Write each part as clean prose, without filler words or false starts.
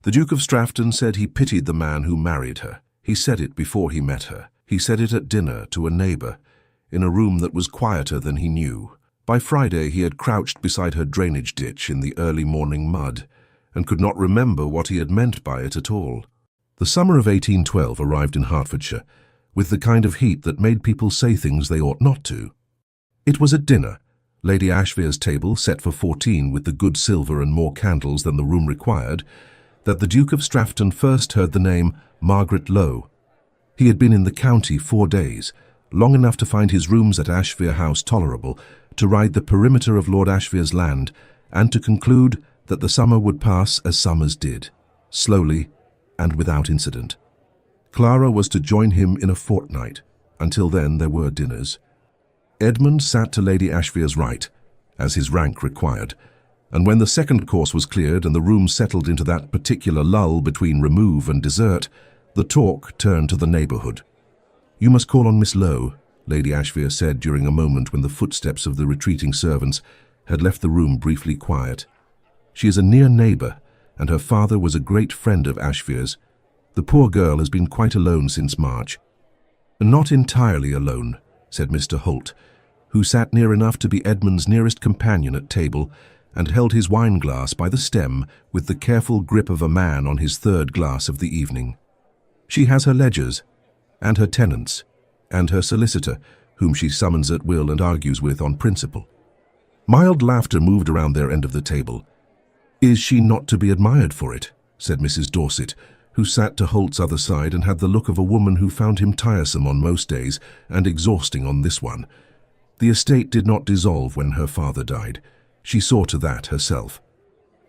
The Duke of Strafton said he pitied the man who married her. He said it before he met her. He said it at dinner to a neighbour, in a room that was quieter than he knew. By Friday he had crouched beside her drainage ditch in the early morning mud, and could not remember what he had meant by it at all. The summer of 1812 arrived in Hertfordshire, with the kind of heat that made people say things they ought not to. It was at dinner, Lady Ashvere's table set for 14 with the good silver and more candles than the room required, that the Duke of Strafton first heard the name Margaret Lowe. He had been in the county 4 days, long enough to find his rooms at Ashvere House tolerable, to ride the perimeter of Lord Ashvere's land, and to conclude that the summer would pass as summers did, slowly and without incident. Clara was to join him in a fortnight. Until then there were dinners. Edmund sat to Lady Ashvere's right, as his rank required, and when the second course was cleared and the room settled into that particular lull between remove and dessert, the talk turned to the neighbourhood. "You must call on Miss Lowe," Lady Ashvere said during a moment when the footsteps of the retreating servants had left the room briefly quiet. "She is a near neighbour, and her father was a great friend of Ashvere's. The poor girl has been quite alone since March." "Not entirely alone," said Mr. Holt, who sat near enough to be Edmund's nearest companion at table, and held his wine-glass by the stem with the careful grip of a man on his third glass of the evening. "She has her ledgers, and her tenants, and her solicitor, whom she summons at will and argues with on principle." Mild laughter moved around their end of the table. "Is she not to be admired for it?" said Mrs. Dorset, who sat to Holt's other side and had the look of a woman who found him tiresome on most days and exhausting on this one. The estate did not dissolve when her father died. She saw to that herself.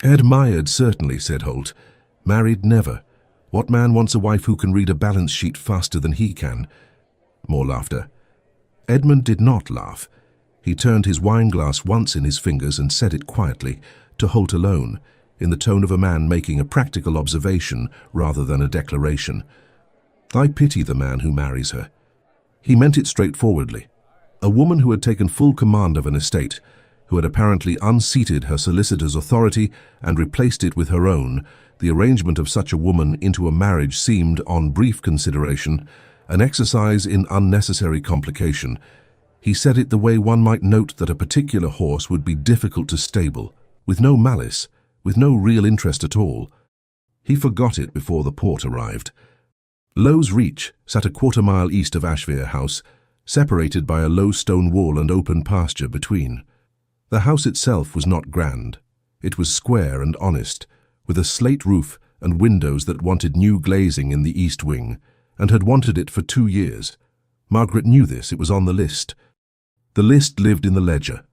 "Admired, certainly," said Holt. "Married, never. What man wants a wife who can read a balance sheet faster than he can?" More laughter. Edmund did not laugh. He turned his wine-glass once in his fingers and said it quietly, to Holt alone, in the tone of a man making a practical observation rather than a declaration. "I pity the man who marries her." He meant it straightforwardly. A woman who had taken full command of an estate, who had apparently unseated her solicitor's authority and replaced it with her own, the arrangement of such a woman into a marriage seemed, on brief consideration, an exercise in unnecessary complication. He said it the way one might note that a particular horse would be difficult to stable, with no malice, with no real interest at all. He forgot it before the port arrived. Lowe's Reach sat a quarter-mile east of Ashvere House, separated by a low stone wall and open pasture between. The house itself was not grand. It was square and honest, with a slate roof and windows that wanted new glazing in the east wing, and had wanted it for 2 years. Margaret knew this. It was on the list. The list lived in the ledger.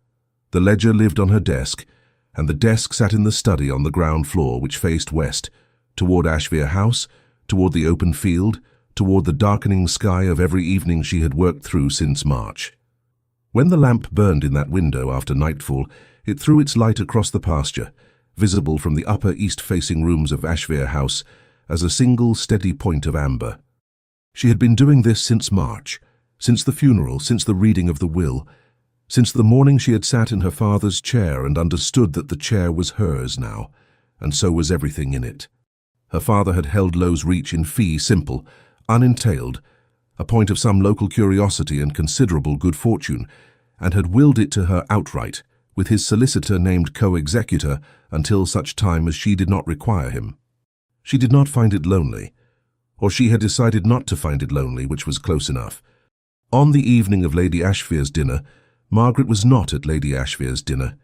The ledger lived on her desk, and the desk sat in the study on the ground floor, which faced west, toward Ashvere House, toward the open field, toward the darkening sky of every evening she had worked through since March. When the lamp burned in that window after nightfall, it threw its light across the pasture, visible from the upper east-facing rooms of Ashvere House as a single steady point of amber. She had been doing this since March, since the funeral, since the reading of the will, since the morning she had sat in her father's chair and understood that the chair was hers now, and so was everything in it. Her father had held Lowe's Reach in fee simple, unentailed, a point of some local curiosity and considerable good fortune, and had willed it to her outright, with his solicitor named co-executor until such time as she did not require him. She did not find it lonely, or she had decided not to find it lonely, which was close enough. On the evening of Lady Ashvere's dinner, Margaret was not at Lady Ashvere's dinner.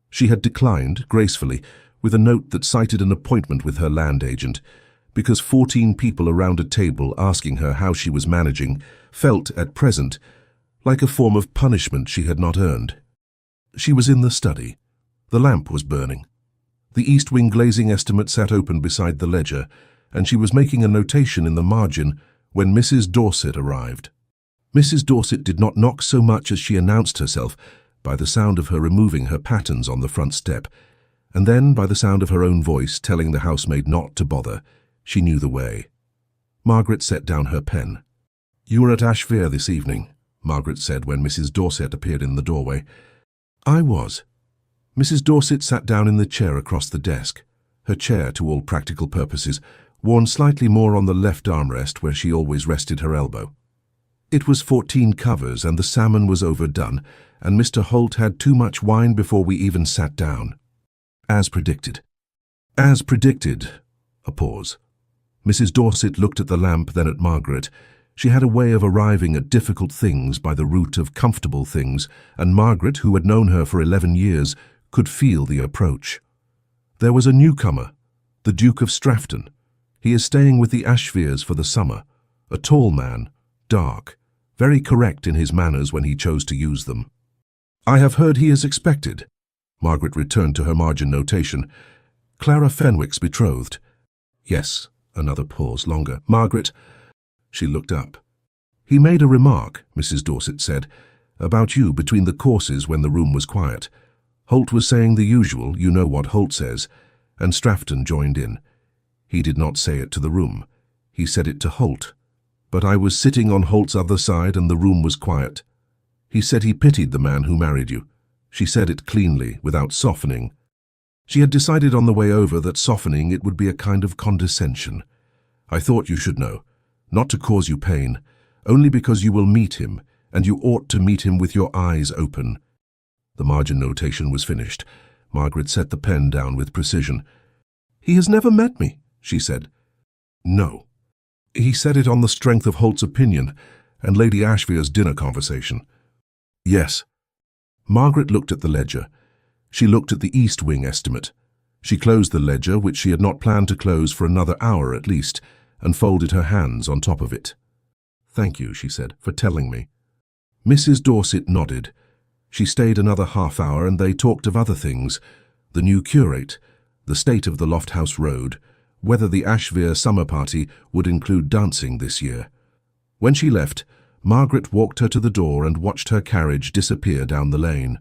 She had declined, gracefully, with a note that cited an appointment with her land agent, because 14 people around a table asking her how she was managing felt, at present, like a form of punishment she had not earned. She was in the study. The lamp was burning. The east wing glazing estimate sat open beside the ledger, and she was making a notation in the margin when Mrs. Dorset arrived. Mrs. Dorset did not knock so much as she announced herself by the sound of her removing her pattens on the front step, and then by the sound of her own voice telling the housemaid not to bother. She knew the way. Margaret set down her pen. "You were at Ashvere this evening," Margaret said when Mrs. Dorset appeared in the doorway. "I was." Mrs. Dorset sat down in the chair across the desk. her chair to all practical purposes, worn slightly more on the left armrest where she always rested her elbow. It was 14 covers and the salmon was overdone, and Mr. Holt had too much wine before we even sat down. As predicted. As predicted. A pause. Mrs. Dorset looked at the lamp, then at Margaret. She had a way of arriving at difficult things by the root of comfortable things, and Margaret, who had known her for 11 years, could feel the approach. There was a newcomer, the Duke of Strafton. He is staying with the Ashveres for the summer. A tall man, dark, very correct in his manners when he chose to use them. I have heard he is expected. Margaret returned to her margin notation. Clara Fenwick's betrothed. Yes. Another pause, longer. Margaret. She looked up. He made a remark, Mrs. Dorset said, about you between the courses when the room was quiet. Holt was saying the usual, you know what Holt says, and Strafton joined in. He did not say it to the room. He said it to Holt. But I was sitting on Holt's other side and the room was quiet. He said he pitied the man who married you. She said it cleanly, without softening. She had decided on the way over that softening it would be a kind of condescension. I thought you should know, not to cause you pain, only because you will meet him, and you ought to meet him with your eyes open. The margin notation was finished. Margaret set the pen down with precision. He has never met me, she said. No. He said it on the strength of Holt's opinion and Lady Ashvere's dinner conversation. Yes. Margaret looked at the ledger. She looked at the East Wing estimate. She closed the ledger, which she had not planned to close for another hour at least, and folded her hands on top of it. Thank you, she said, for telling me. Mrs. Dorset nodded. She stayed another half hour and they talked of other things, the new curate, the state of the Lofthouse Road, whether the Ashvere summer party would include dancing this year. When she left, Margaret walked her to the door and watched her carriage disappear down the lane.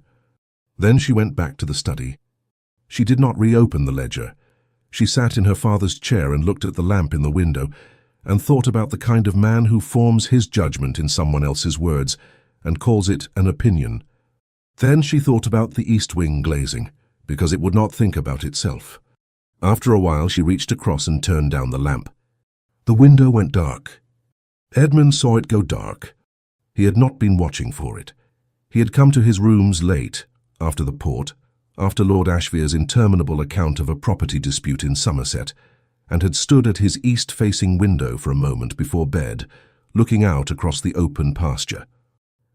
Then she went back to the study. She did not reopen the ledger. She sat in her father's chair and looked at the lamp in the window and thought about the kind of man who forms his judgment in someone else's words and calls it an opinion. Then she thought about the East Wing glazing, because it would not think about itself. After a while she reached across and turned down the lamp. The window went dark. Edmund saw it go dark. He had not been watching for it. He had come to his rooms late, after the port, after Lord Ashvere's interminable account of a property dispute in Somerset, and had stood at his east-facing window for a moment before bed, looking out across the open pasture.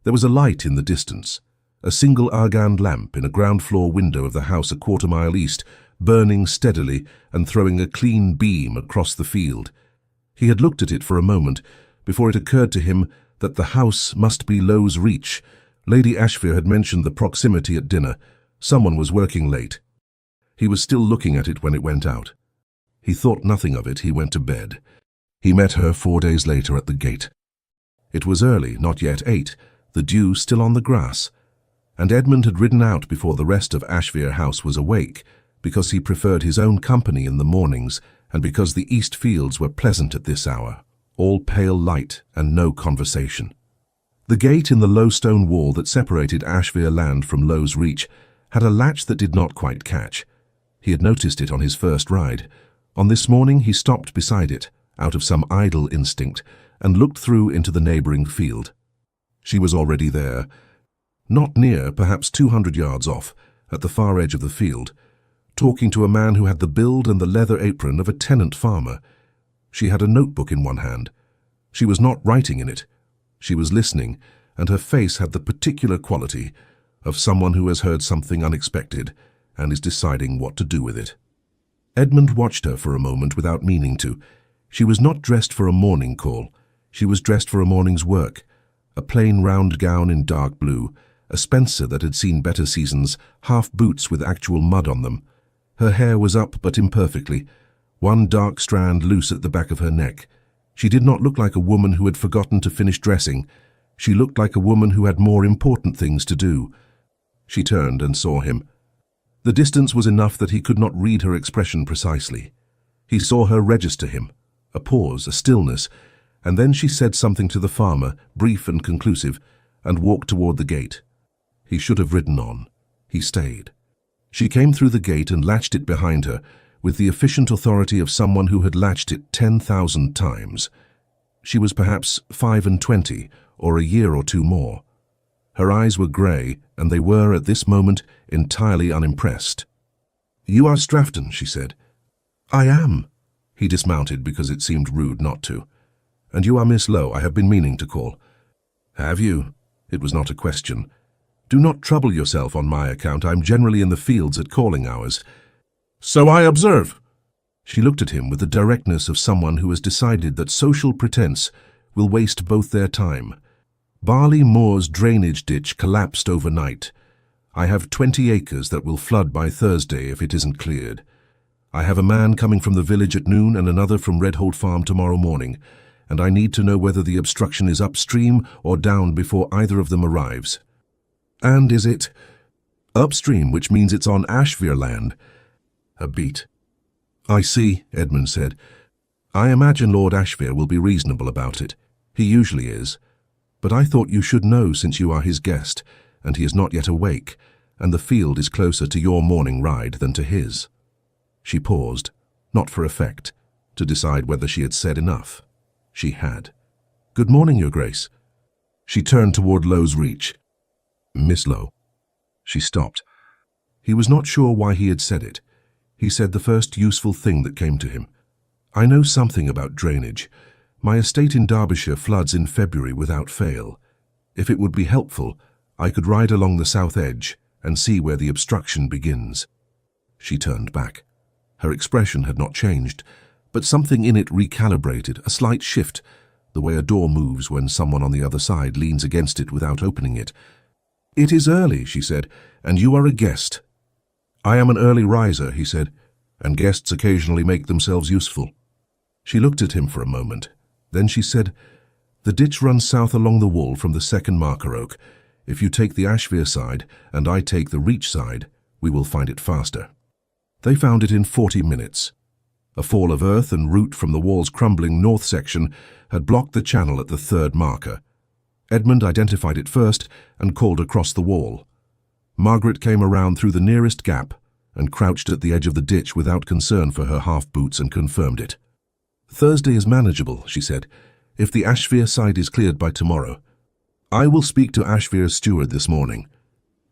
There was a light in the distance, a single argand lamp in a ground-floor window of the house a quarter-mile east, burning steadily and throwing a clean beam across the field. He had looked at it for a moment before it occurred to him that the house must be Low's Reach. Lady Ashvere had mentioned the proximity at dinner. Someone was working late. He was still looking at it when it went out. He thought nothing of it. He went to bed. He met her 4 days later at the gate. It was early, not yet 8, the dew still on the grass, and Edmund had ridden out before the rest of Ashvere House was awake, because he preferred his own company in the mornings and because the east fields were pleasant at this hour, all pale light and no conversation. The gate in the low stone wall that separated Ashvere land from Low's Reach had a latch that did not quite catch. He had noticed it on his first ride. On this morning he stopped beside it, out of some idle instinct, and looked through into the neighbouring field. She was already there, not near, perhaps 200 yards off, at the far edge of the field, talking to a man who had the build and the leather apron of a tenant farmer. She had a notebook in one hand. She was not writing in it. She was listening, and her face had the particular quality of someone who has heard something unexpected and is deciding what to do with it. Edmund watched her for a moment without meaning to. She was not dressed for a morning call. She was dressed for a morning's work. A plain round gown in dark blue, a spencer that had seen better seasons, half boots with actual mud on them. Her hair was up but imperfectly, one dark strand loose at the back of her neck. She did not look like a woman who had forgotten to finish dressing. She looked like a woman who had more important things to do. She turned and saw him. The distance was enough that he could not read her expression precisely. He saw her register him, a pause, a stillness, and then she said something to the farmer, brief and conclusive, and walked toward the gate. He should have ridden on. He stayed. She came through the gate and latched it behind her, with the efficient authority of someone who had latched it 10,000 times. She was perhaps 25, or a year or two more. Her eyes were grey, and they were, at this moment, entirely unimpressed. "You are Strafton," she said. "I am." He dismounted because it seemed rude not to. "And you are Miss Lowe, I have been meaning to call." "Have you?" It was not a question. "Do not trouble yourself on my account. I'm generally in the fields at calling hours." "So I observe." She looked at him with the directness of someone who has decided that social pretense will waste both their time. "Barley Moor's drainage ditch collapsed overnight. I have 20 acres that will flood by Thursday if it isn't cleared. I have a man coming from the village at noon and another from Redholt Farm tomorrow morning, and I need to know whether the obstruction is upstream or down before either of them arrives." "And is it upstream, which means it's on Ashvere land?" A beat. "I see," Edmund said. "I imagine Lord Ashvere will be reasonable about it. He usually is. But I thought you should know since you are his guest, and he is not yet awake, and the field is closer to your morning ride than to his." She paused, not for effect, to decide whether she had said enough. She had. "Good morning, Your Grace." She turned toward Lowe's Reach. "Miss Lowe." She stopped. He was not sure why he had said it. He said the first useful thing that came to him. "I know something about drainage. My estate in Derbyshire floods in February without fail. If it would be helpful, I could ride along the south edge and see where the obstruction begins." She turned back. Her expression had not changed, but something in it recalibrated, a slight shift, the way a door moves when someone on the other side leans against it without opening it. "It is early," she said, "and you are a guest." "I am an early riser," he said, "and guests occasionally make themselves useful." She looked at him for a moment. Then she said, "The ditch runs south along the wall from the second marker oak. If you take the Ashvere side and I take the Reach side, we will find it faster." They found it in 40 minutes. A fall of earth and root from the wall's crumbling north section had blocked the channel at the third marker. Edmund identified it first and called across the wall. Margaret came around through the nearest gap and crouched at the edge of the ditch without concern for her half-boots and confirmed it. "Thursday is manageable," she said, "if the Ashvere side is cleared by tomorrow. I will speak to Ashvere's steward this morning."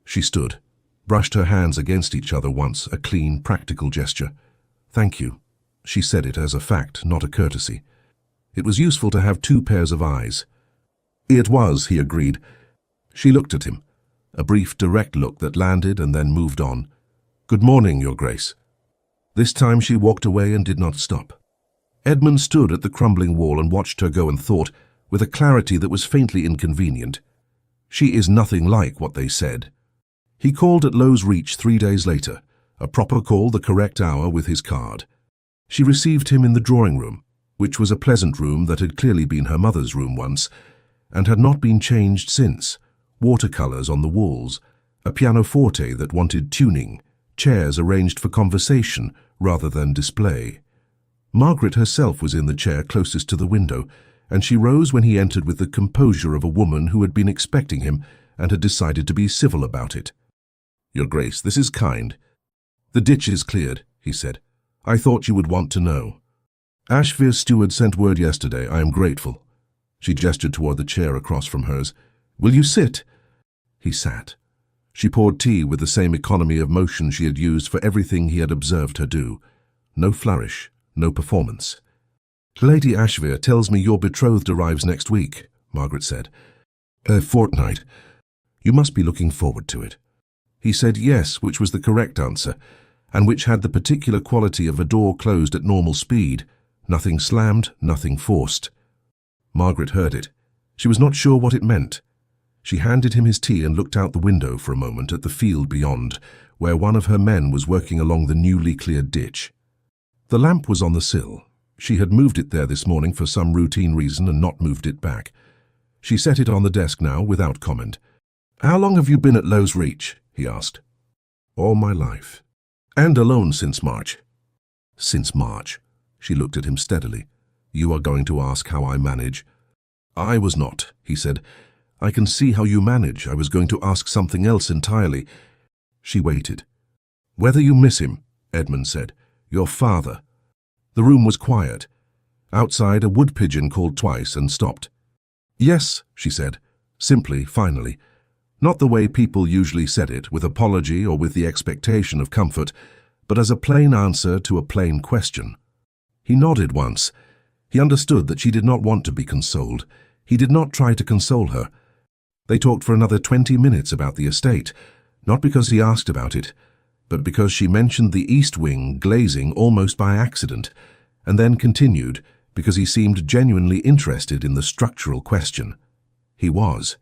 She stood, brushed her hands against each other once, a clean, practical gesture. "Thank you." She said it as a fact, not a courtesy. It was useful to have two pairs of eyes. "It was," he agreed. She looked at him, a brief, direct look that landed and then moved on. "Good morning, Your Grace." This time she walked away and did not stop. Edmund stood at the crumbling wall and watched her go and thought, with a clarity that was faintly inconvenient, "She is nothing like what they said." He called at Lowe's Reach 3 days later, a proper call, the correct hour, with his card. She received him in the drawing room, which was a pleasant room that had clearly been her mother's room once, and had not been changed since. Watercolours on the walls, a pianoforte that wanted tuning, chairs arranged for conversation rather than display. Margaret herself was in the chair closest to the window, and she rose when he entered with the composure of a woman who had been expecting him and had decided to be civil about it. "Your Grace, this is kind." "The ditch is cleared," he said. "I thought you would want to know. Ashvere's steward sent word yesterday. I am grateful." She gestured toward the chair across from hers. "Will you sit?" He sat. She poured tea with the same economy of motion she had used for everything he had observed her do. No flourish, no performance. "Lady Ashvere tells me your betrothed arrives next week," Margaret said. "A fortnight. You must be looking forward to it." He said yes, which was the correct answer, and which had the particular quality of a door closed at normal speed. Nothing slammed, nothing forced. Margaret heard it. She was not sure what it meant. She handed him his tea and looked out the window for a moment at the field beyond, where one of her men was working along the newly cleared ditch. The lamp was on the sill. She had moved it there this morning for some routine reason and not moved it back. She set it on the desk now without comment. "How long have you been at Lowe's Reach?" he asked. "All my life." "And alone since March?" "Since March." She looked at him steadily. "You are going to ask how I manage?" "I was not," he said. "I can see how you manage. I was going to ask something else entirely." She waited. "Whether you miss him," Edmund said. Your father." The room was quiet. Outside, a wood pigeon called twice and stopped. "Yes," she said, simply, finally. Not the way people usually said it, with apology or with the expectation of comfort, but as a plain answer to a plain question. He nodded once. He understood that she did not want to be consoled. He did not try to console her. They talked for another 20 minutes about the estate, not because he asked about it, but because she mentioned the east wing glazing almost by accident, and then continued because he seemed genuinely interested in the structural question. He was.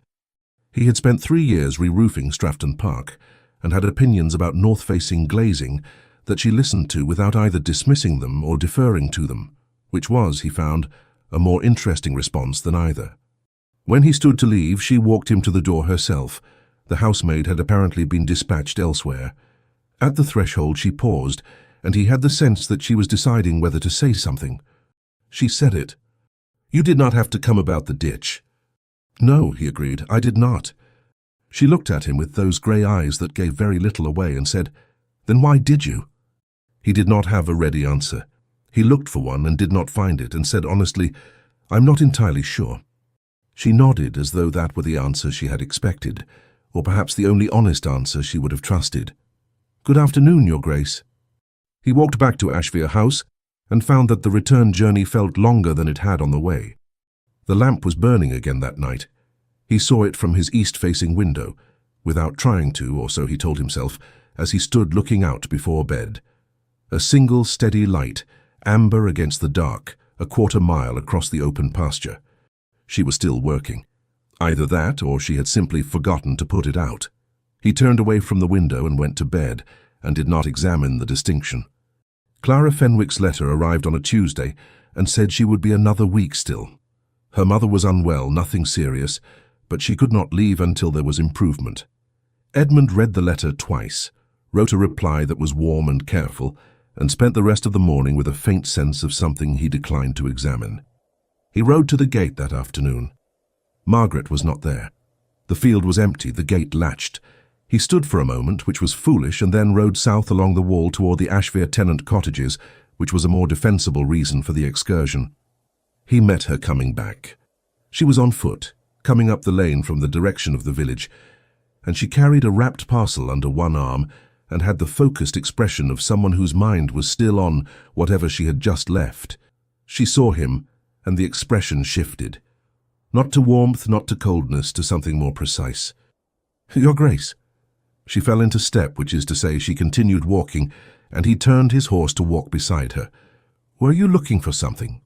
He had spent 3 years re-roofing Stratton Park and had opinions about north-facing glazing that she listened to without either dismissing them or deferring to them, which was, he found, a more interesting response than either. When he stood to leave, she walked him to the door herself. The housemaid had apparently been dispatched elsewhere. At the threshold she paused, and he had the sense that she was deciding whether to say something. She said it. "You did not have to come about the ditch." "No," he agreed, "I did not." She looked at him with those grey eyes that gave very little away and said, "Then why did you?" He did not have a ready answer. He looked for one and did not find it and said honestly, "I'm not entirely sure." She nodded as though that were the answer she had expected, or perhaps the only honest answer she would have trusted. "Good afternoon, Your Grace." He walked back to Ashvere House and found that the return journey felt longer than it had on the way. The lamp was burning again that night. He saw it from his east-facing window, without trying to, or so he told himself, as he stood looking out before bed. A single steady light, amber against the dark, a quarter mile across the open pasture. She was still working. Either that, or she had simply forgotten to put it out. He turned away from the window and went to bed, and did not examine the distinction. Clara Fenwick's letter arrived on a Tuesday, and said she would be another week still. Her mother was unwell, nothing serious, but she could not leave until there was improvement. Edmund read the letter twice, wrote a reply that was warm and careful, and spent the rest of the morning with a faint sense of something he declined to examine. He rode to the gate that afternoon. Margaret was not there. The field was empty, the gate latched. He stood for a moment, which was foolish, and then rode south along the wall toward the Ashvere tenant cottages, which was a more defensible reason for the excursion. He met her coming back. She was on foot, coming up the lane from the direction of the village, and she carried a wrapped parcel under one arm and had the focused expression of someone whose mind was still on whatever she had just left. She saw him, and the expression shifted. Not to warmth, not to coldness, to something more precise. "Your Grace." She fell into step, which is to say she continued walking, and he turned his horse to walk beside her. "Were you looking for something?"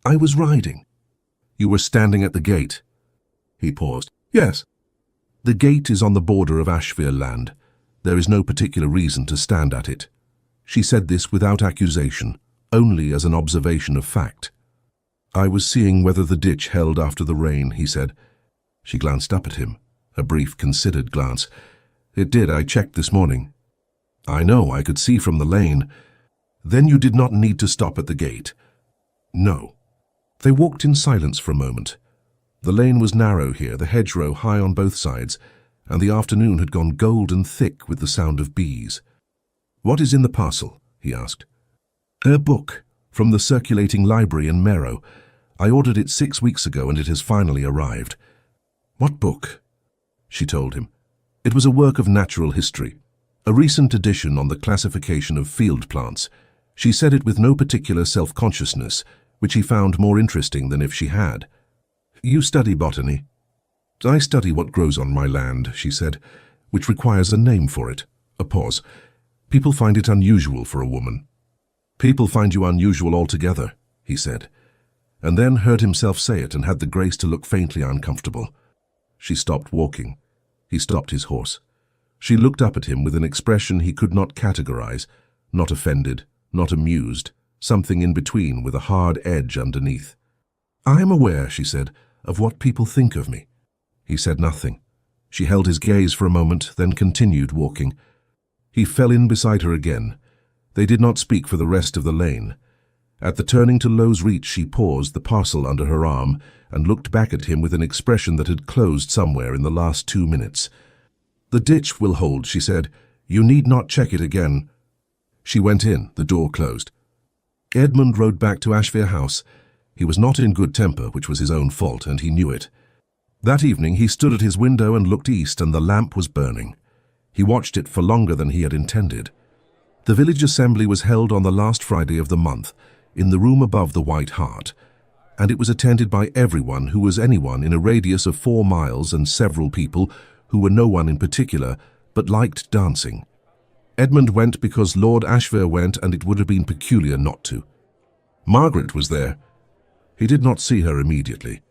"I was riding." "You were standing at the gate?" He paused. "Yes." "The gate is on the border of Ashvere land. There is no particular reason to stand at it." She said this without accusation, only as an observation of fact. "I was seeing whether the ditch held after the rain," he said. She glanced up at him, a brief, considered glance. "It did. I checked this morning." "I know. I could see from the lane." "Then you did not need to stop at the gate?" "No." They walked in silence for a moment. The lane was narrow here, the hedgerow high on both sides, and the afternoon had gone golden thick with the sound of bees. "What is in the parcel?" he asked. "A book, from the circulating library in Merrow. I ordered it 6 weeks ago, and it has finally arrived." "What book?" She told him. It was a work of natural history, a recent edition on the classification of field plants. She said it with no particular self-consciousness, which he found more interesting than if she had. "You study botany?" "I study what grows on my land," she said, "which requires a name for it." A pause. "People find it unusual for a woman." "People find you unusual altogether," he said, and then heard himself say it and had the grace to look faintly uncomfortable. She stopped walking. He stopped his horse. She looked up at him with an expression he could not categorize, not offended, not amused, something in between with a hard edge underneath. "I am aware," she said, "of what people think of me." He said nothing. She held his gaze for a moment, then continued walking. He fell in beside her again. They did not speak for the rest of the lane. At the turning to Low's Reach she paused, the parcel under her arm, and looked back at him with an expression that had closed somewhere in the last 2 minutes. "The ditch will hold," she said. "You need not check it again." She went in, the door closed. Edmund rode back to Ashvere House. He was not in good temper, which was his own fault, and he knew it. That evening he stood at his window and looked east, and the lamp was burning. He watched it for longer than he had intended. The village assembly was held on the last Friday of the month, in the room above the White Hart, and it was attended by everyone who was anyone in a radius of 4 miles, and several people who were no one in particular, but liked dancing. Edmund went because Lord Ashvere went, and it would have been peculiar not to. Margaret was there. He did not see her immediately.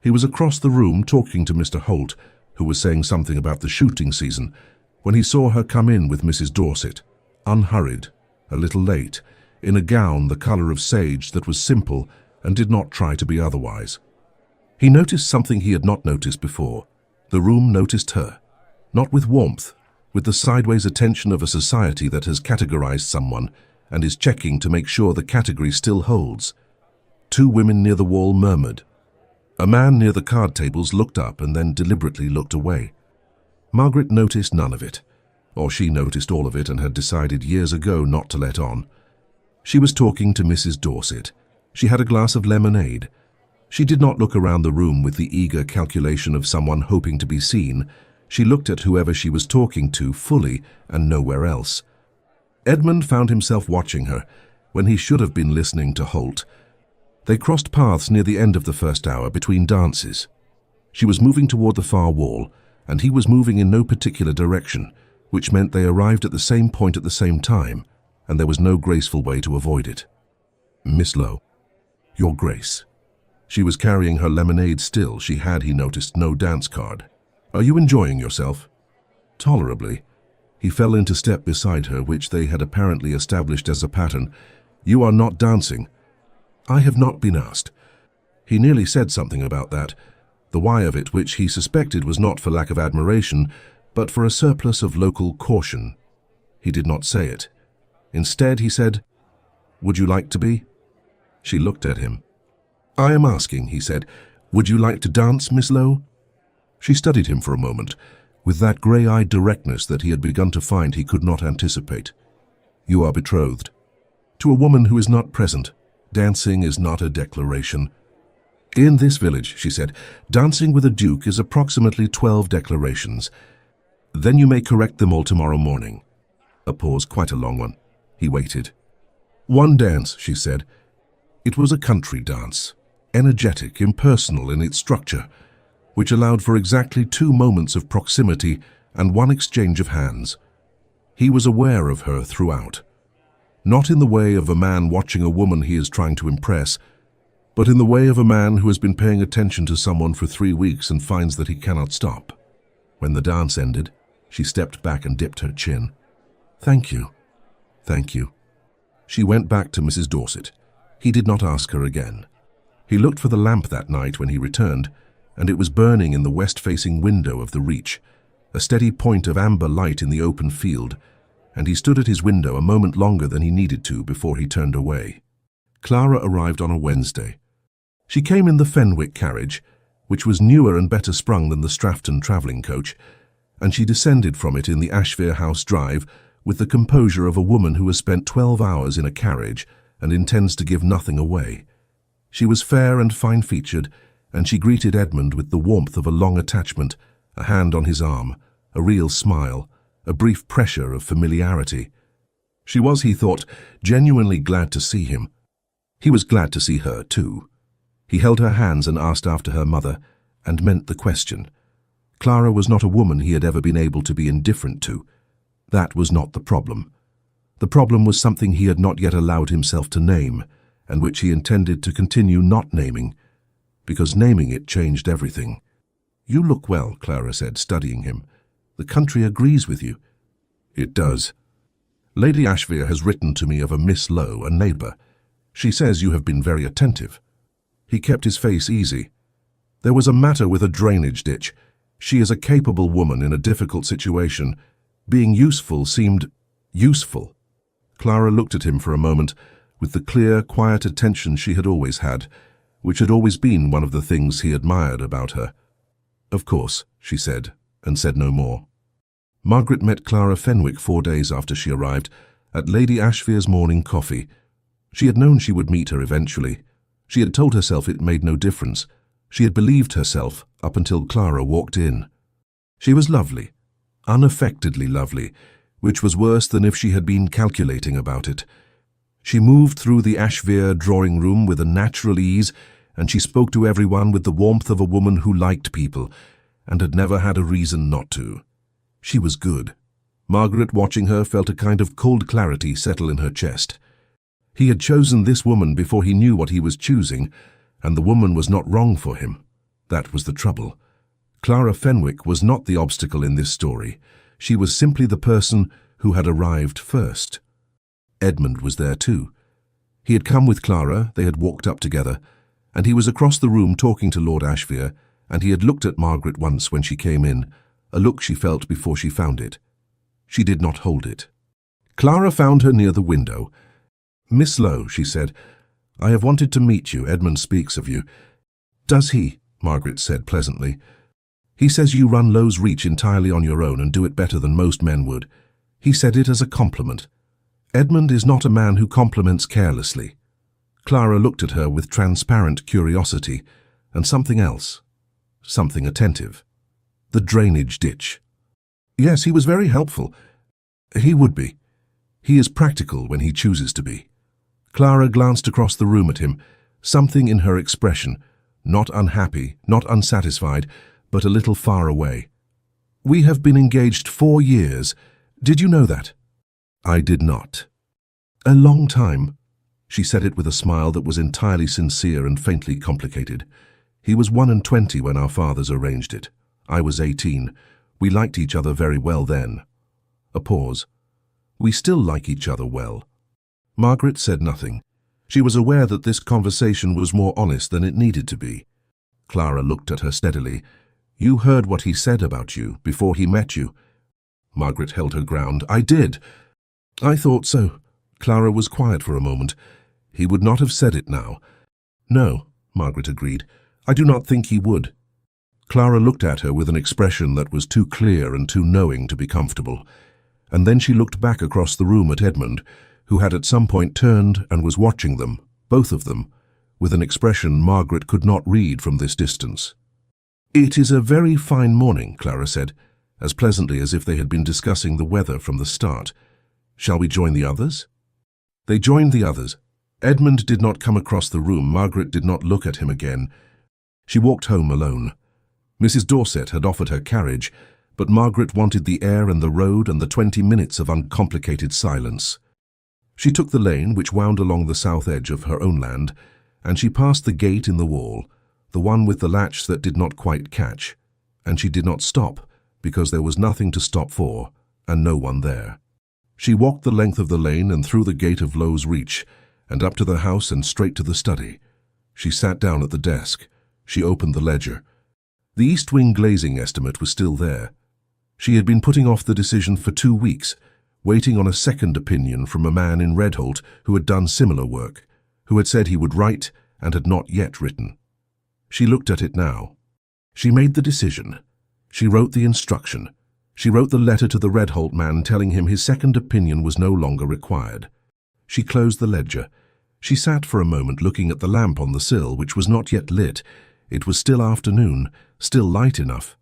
He was across the room talking to Mr. Holt, who was saying something about the shooting season, when he saw her come in with Mrs. Dorset, unhurried, a little late, in a gown the colour of sage that was simple and did not try to be otherwise. He noticed something he had not noticed before. The room noticed her, not with warmth, with the sideways attention of a society that has categorized someone and is checking to make sure the category still holds. 2 women near the wall murmured. A man near the card tables looked up and then deliberately looked away. Margaret noticed none of it, or she noticed all of it and had decided years ago not to let on. She was talking to Mrs. Dorset. She had a glass of lemonade. She did not look around the room with the eager calculation of someone hoping to be seen. She looked at whoever she was talking to fully and nowhere else. Edmund found himself watching her when he should have been listening to Holt. They crossed paths near the end of the first hour between dances. She was moving toward the far wall, and he was moving in no particular direction, which meant they arrived at the same point at the same time, and there was no graceful way to avoid it. Miss Lowe, Your Grace. She was carrying her lemonade still. She had, he noticed, no dance card. Are you enjoying yourself? Tolerably. He fell into step beside her, which they had apparently established as a pattern. You are not dancing. I have not been asked. He nearly said something about that, the why of it, which he suspected was not for lack of admiration, but for a surplus of local caution. He did not say it. Instead, he said, Would you like to be? She looked at him. I am asking, he said, would you like to dance, Miss Lowe? She studied him for a moment, with that grey-eyed directness that he had begun to find he could not anticipate. You are betrothed. To a woman who is not present, dancing is not a declaration. In this village, she said, dancing with a duke is approximately 12 declarations. Then you may correct them all tomorrow morning. A pause, quite a long one. He waited. One dance, she said. It was a country dance, energetic, impersonal in its structure, which allowed for exactly 2 moments of proximity and 1 exchange of hands. He was aware of her throughout, not in the way of a man watching a woman he is trying to impress, but in the way of a man who has been paying attention to someone for 3 weeks and finds that he cannot stop. When the dance ended, she stepped back and dipped her chin. Thank you. Thank you. She went back to Mrs. Dorset. He did not ask her again. He looked for the lamp that night when he returned, and it was burning in the west-facing window of the Reach, a steady point of amber light in the open field, and he stood at his window a moment longer than he needed to before he turned away. Clara arrived on a Wednesday. She came in the Fenwick carriage, which was newer and better sprung than the Strafton travelling coach, and she descended from it in the Ashvere House drive with the composure of a woman who has spent 12 hours in a carriage and intends to give nothing away. She was fair and fine-featured, and she greeted Edmund with the warmth of a long attachment, a hand on his arm, a real smile, a brief pressure of familiarity. She was, he thought, genuinely glad to see him. He was glad to see her, too. He held her hands and asked after her mother, and meant the question. Clara was not a woman he had ever been able to be indifferent to. That was not the problem. The problem was something he had not yet allowed himself to name, and which he intended to continue not naming, because naming it changed everything. You look well, Clara said, studying him. The country agrees with you. It does. Lady Ashvere has written to me of a Miss Lowe, a neighbour. She says you have been very attentive. He kept his face easy. There was a matter with a drainage ditch. She is a capable woman in a difficult situation. Being useful seemed useful. Clara looked at him for a moment, with the clear, quiet attention she had always had, which had always been one of the things he admired about her. Of course, she said, and said no more. Margaret met Clara Fenwick 4 days after she arrived, at Lady Ashvere's morning coffee. She had known she would meet her eventually. She had told herself it made no difference. She had believed herself up until Clara walked in. She was lovely, unaffectedly lovely, which was worse than if she had been calculating about it. She moved through the Ashvere drawing room with a natural ease, and she spoke to everyone with the warmth of a woman who liked people, and had never had a reason not to. She was good. Margaret, watching her, felt a kind of cold clarity settle in her chest. He had chosen this woman before he knew what he was choosing, and the woman was not wrong for him. That was the trouble. Clara Fenwick was not the obstacle in this story. She was simply the person who had arrived first. Edmund was there too. He had come with Clara, they had walked up together, and he was across the room talking to Lord Ashvere, and he had looked at Margaret once when she came in, a look she felt before she found it. She did not hold it. Clara found her near the window. "Miss Lowe," she said, "I have wanted to meet you. Edmund speaks of you." "Does he?" Margaret said pleasantly. "He says you run Lowe's Reach entirely on your own and do it better than most men would. He said it as a compliment. Edmund is not a man who compliments carelessly." Clara looked at her with transparent curiosity and something else, something attentive. The drainage ditch. "Yes, he was very helpful. He would be. He is practical when he chooses to be." Clara glanced across the room at him, something in her expression, not unhappy, not unsatisfied, but a little far away. "We have been engaged 4 years. Did you know that?" "I did not." "A long time." She said it with a smile that was entirely sincere and faintly complicated. "He was 21 when our fathers arranged it. I was 18. We liked each other very well then." A pause. "We still like each other well." Margaret said nothing. She was aware that this conversation was more honest than it needed to be. Clara looked at her steadily. "You heard what he said about you before he met you." Margaret held her ground. "I did." "I thought so." Clara was quiet for a moment. He would not have said it now. "No," Margaret agreed. "I do not think he would." Clara looked at her with an expression that was too clear and too knowing to be comfortable. And then she looked back across the room at Edmund, who had at some point turned and was watching them, both of them, with an expression Margaret could not read from this distance. "It is a very fine morning," Clara said, as pleasantly as if they had been discussing the weather from the start. "Shall we join the others?" They joined the others. Edmund did not come across the room. Margaret did not look at him again. She walked home alone. Mrs. Dorset had offered her carriage, but Margaret wanted the air and the road and the 20 minutes of uncomplicated silence. She took the lane which wound along the south edge of her own land, and she passed the gate in the wall, the one with the latch that did not quite catch, and she did not stop because there was nothing to stop for and no one there. She walked the length of the lane and through the gate of Lowe's Reach, and up to the house and straight to the study. She sat down at the desk. She opened the ledger. The East Wing glazing estimate was still there. She had been putting off the decision for 2 weeks, waiting on a second opinion from a man in Redholt who had done similar work, who had said he would write and had not yet written. She looked at it now. She made the decision. She wrote the instruction. She wrote the letter to the Redholt man telling him his second opinion was no longer required. She closed the ledger. She sat for a moment looking at the lamp on the sill, which was not yet lit. It was still afternoon, still light enough.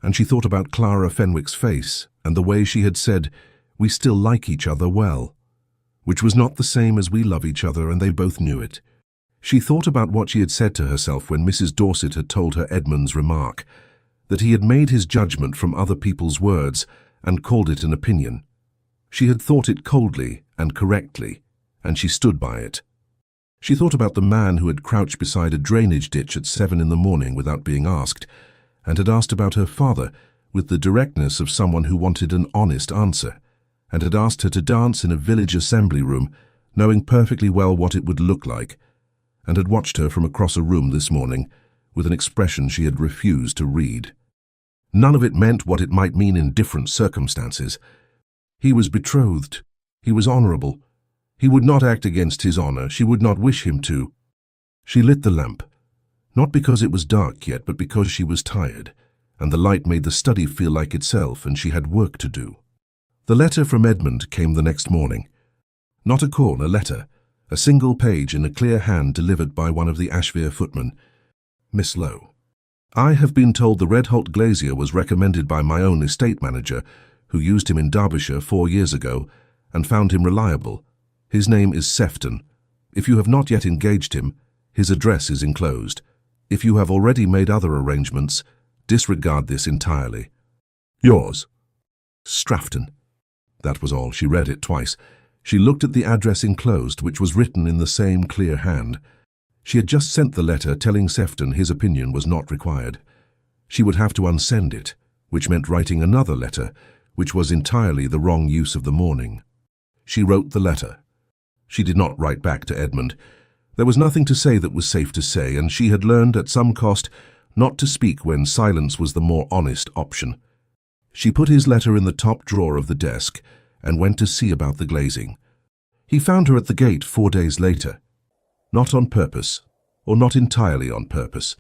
And she thought about Clara Fenwick's face and the way she had said, "We still like each other well," which was not the same as "we love each other," and they both knew it. She thought about what she had said to herself when Mrs. Dorset had told her Edmund's remark, that he had made his judgment from other people's words and called it an opinion. She had thought it coldly and correctly, and she stood by it. She thought about the man who had crouched beside a drainage ditch at 7 in the morning without being asked, and had asked about her father with the directness of someone who wanted an honest answer, and had asked her to dance in a village assembly room, knowing perfectly well what it would look like, and had watched her from across a room this morning with an expression she had refused to read. None of it meant what it might mean in different circumstances. He was betrothed. He was honorable. He would not act against his honor. She would not wish him to. She lit the lamp, not because it was dark yet, but because she was tired, and the light made the study feel like itself, and she had work to do. The letter from Edmund came the next morning. Not a call, a letter. A single page in a clear hand delivered by one of the Ashvere footmen. Miss Lowe. I have been told the Red Holt glazier was recommended by my own estate manager, who used him in Derbyshire 4 years ago and found him reliable. His name is Sefton. If you have not yet engaged him, his address is enclosed. If you have already made other arrangements, disregard this entirely. Yours, Strafton. That was all. She read it twice. She looked at the address enclosed, which was written in the same clear hand. She had just sent the letter telling Sefton his opinion was not required. She would have to unsend it, which meant writing another letter, which was entirely the wrong use of the morning. She wrote the letter. She did not write back to Edmund. There was nothing to say that was safe to say, and she had learned at some cost not to speak when silence was the more honest option. She put his letter in the top drawer of the desk and went to see about the glazing. He found her at the gate 4 days later. Not on purpose, or not entirely on purpose.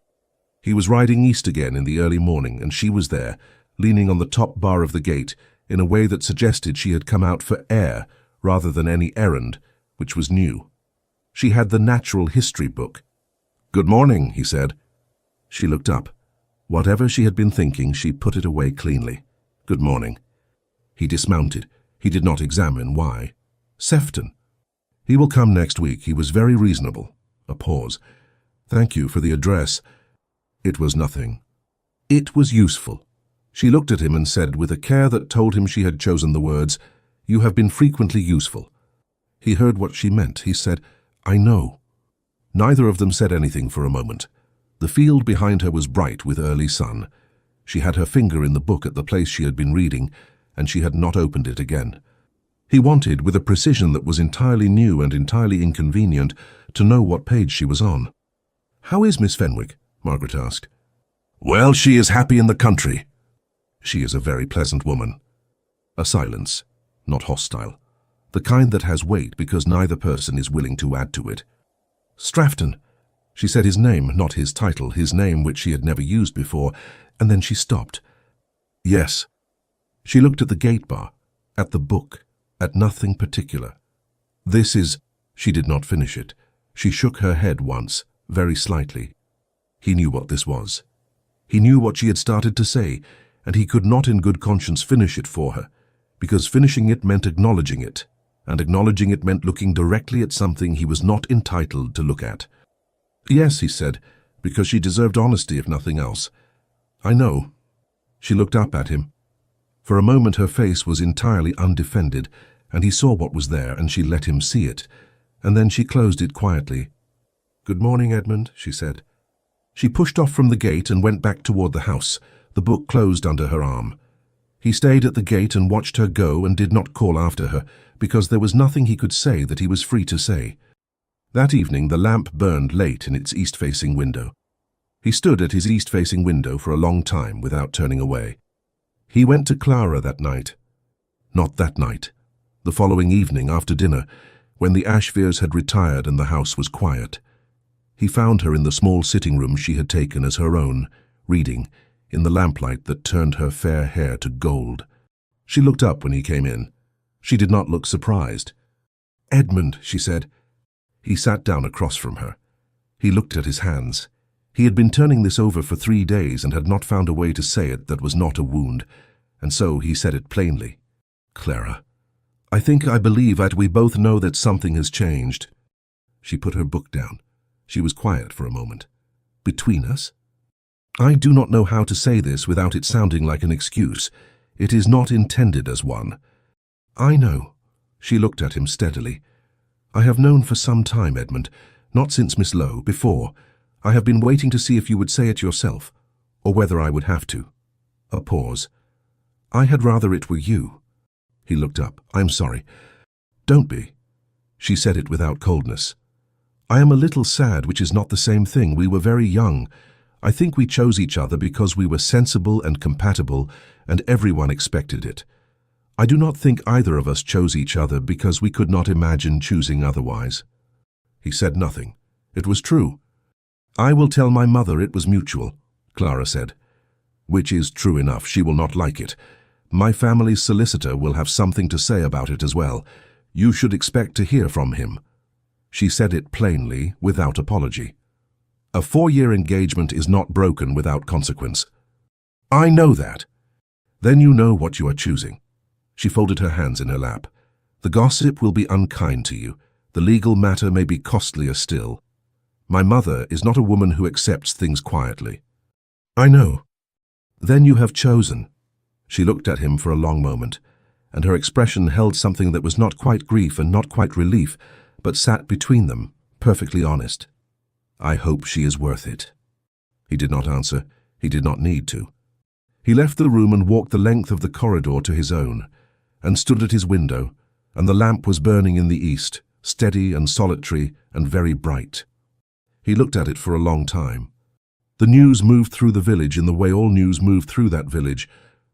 He was riding east again in the early morning, and she was there, leaning on the top bar of the gate in a way that suggested she had come out for air rather than any errand, which was new. She had the natural history book. "Good morning," he said. She looked up. Whatever she had been thinking, she put it away cleanly. "Good morning." He dismounted. He did not examine why. Sefton. "He will come next week. He was very reasonable." A pause. "Thank you for the address." It was nothing. It was useful. She looked at him and said, with a care that told him she had chosen the words, "You have been frequently useful." He heard what she meant. He said, "I know." Neither of them said anything for a moment. The field behind her was bright with early sun. She had her finger in the book at the place she had been reading, and she had not opened it again. He wanted, with a precision that was entirely new and entirely inconvenient, to know what page she was on. "How is Miss Fenwick?" Margaret asked. "Well, she is happy in the country." "She is a very pleasant woman." A silence, not hostile. The kind that has weight because neither person is willing to add to it. "Strafton." She said his name, not his title, his name which she had never used before, and then she stopped. "Yes." She looked at the gate bar, at the book, at nothing particular. "This is—" She did not finish it. She shook her head once, very slightly. He knew what this was. He knew what she had started to say, and he could not in good conscience finish it for her, because finishing it meant acknowledging it, and acknowledging it meant looking directly at something he was not entitled to look at. "Yes," he said, because she deserved honesty if nothing else. "I know." She looked up at him. For a moment her face was entirely undefended, and he saw what was there, and she let him see it, and then she closed it quietly. "Good morning, Edmund," she said. She pushed off from the gate and went back toward the house, the book closed under her arm. He stayed at the gate and watched her go and did not call after her, because there was nothing he could say that he was free to say. That evening the lamp burned late in its east-facing window. He stood at his east-facing window for a long time without turning away. He went to Clara that night. Not that night. The following evening after dinner, when the Ashveres had retired and the house was quiet. He found her in the small sitting room she had taken as her own, reading, in the lamplight that turned her fair hair to gold. She looked up when he came in. She did not look surprised. "Edmund," she said. He sat down across from her. He looked at his hands. He had been turning this over for 3 days and had not found a way to say it that was not a wound, and so he said it plainly. "Clara, I believe that we both know that something has changed." She put her book down. She was quiet for a moment. "Between us?" "I do not know how to say this without it sounding like an excuse. It is not intended as one." "I know." She looked at him steadily. "I have known for some time, Edmund, not since Miss Lowe, before. I have been waiting to see if you would say it yourself, or whether I would have to." A pause. "I had rather it were you." He looked up. "I'm sorry." "Don't be." She said it without coldness. "I am a little sad, which is not the same thing. We were very young. I think we chose each other because we were sensible and compatible, and everyone expected it. I do not think either of us chose each other because we could not imagine choosing otherwise." He said nothing. It was true. "I will tell my mother it was mutual," Clara said. "Which is true enough. She will not like it. My family's solicitor will have something to say about it as well. You should expect to hear from him." She said it plainly, without apology. A 4-year engagement is not broken without consequence. "I know that." "Then you know what you are choosing." She folded her hands in her lap. "The gossip will be unkind to you. The legal matter may be costlier still. My mother is not a woman who accepts things quietly." "I know." "Then you have chosen." She looked at him for a long moment, and her expression held something that was not quite grief and not quite relief, but sat between them, perfectly honest. "I hope she is worth it." He did not answer. He did not need to. He left the room and walked the length of the corridor to his own, and stood at his window, and the lamp was burning in the east, steady and solitary and very bright. He looked at it for a long time. The news moved through the village in the way all news moved through that village,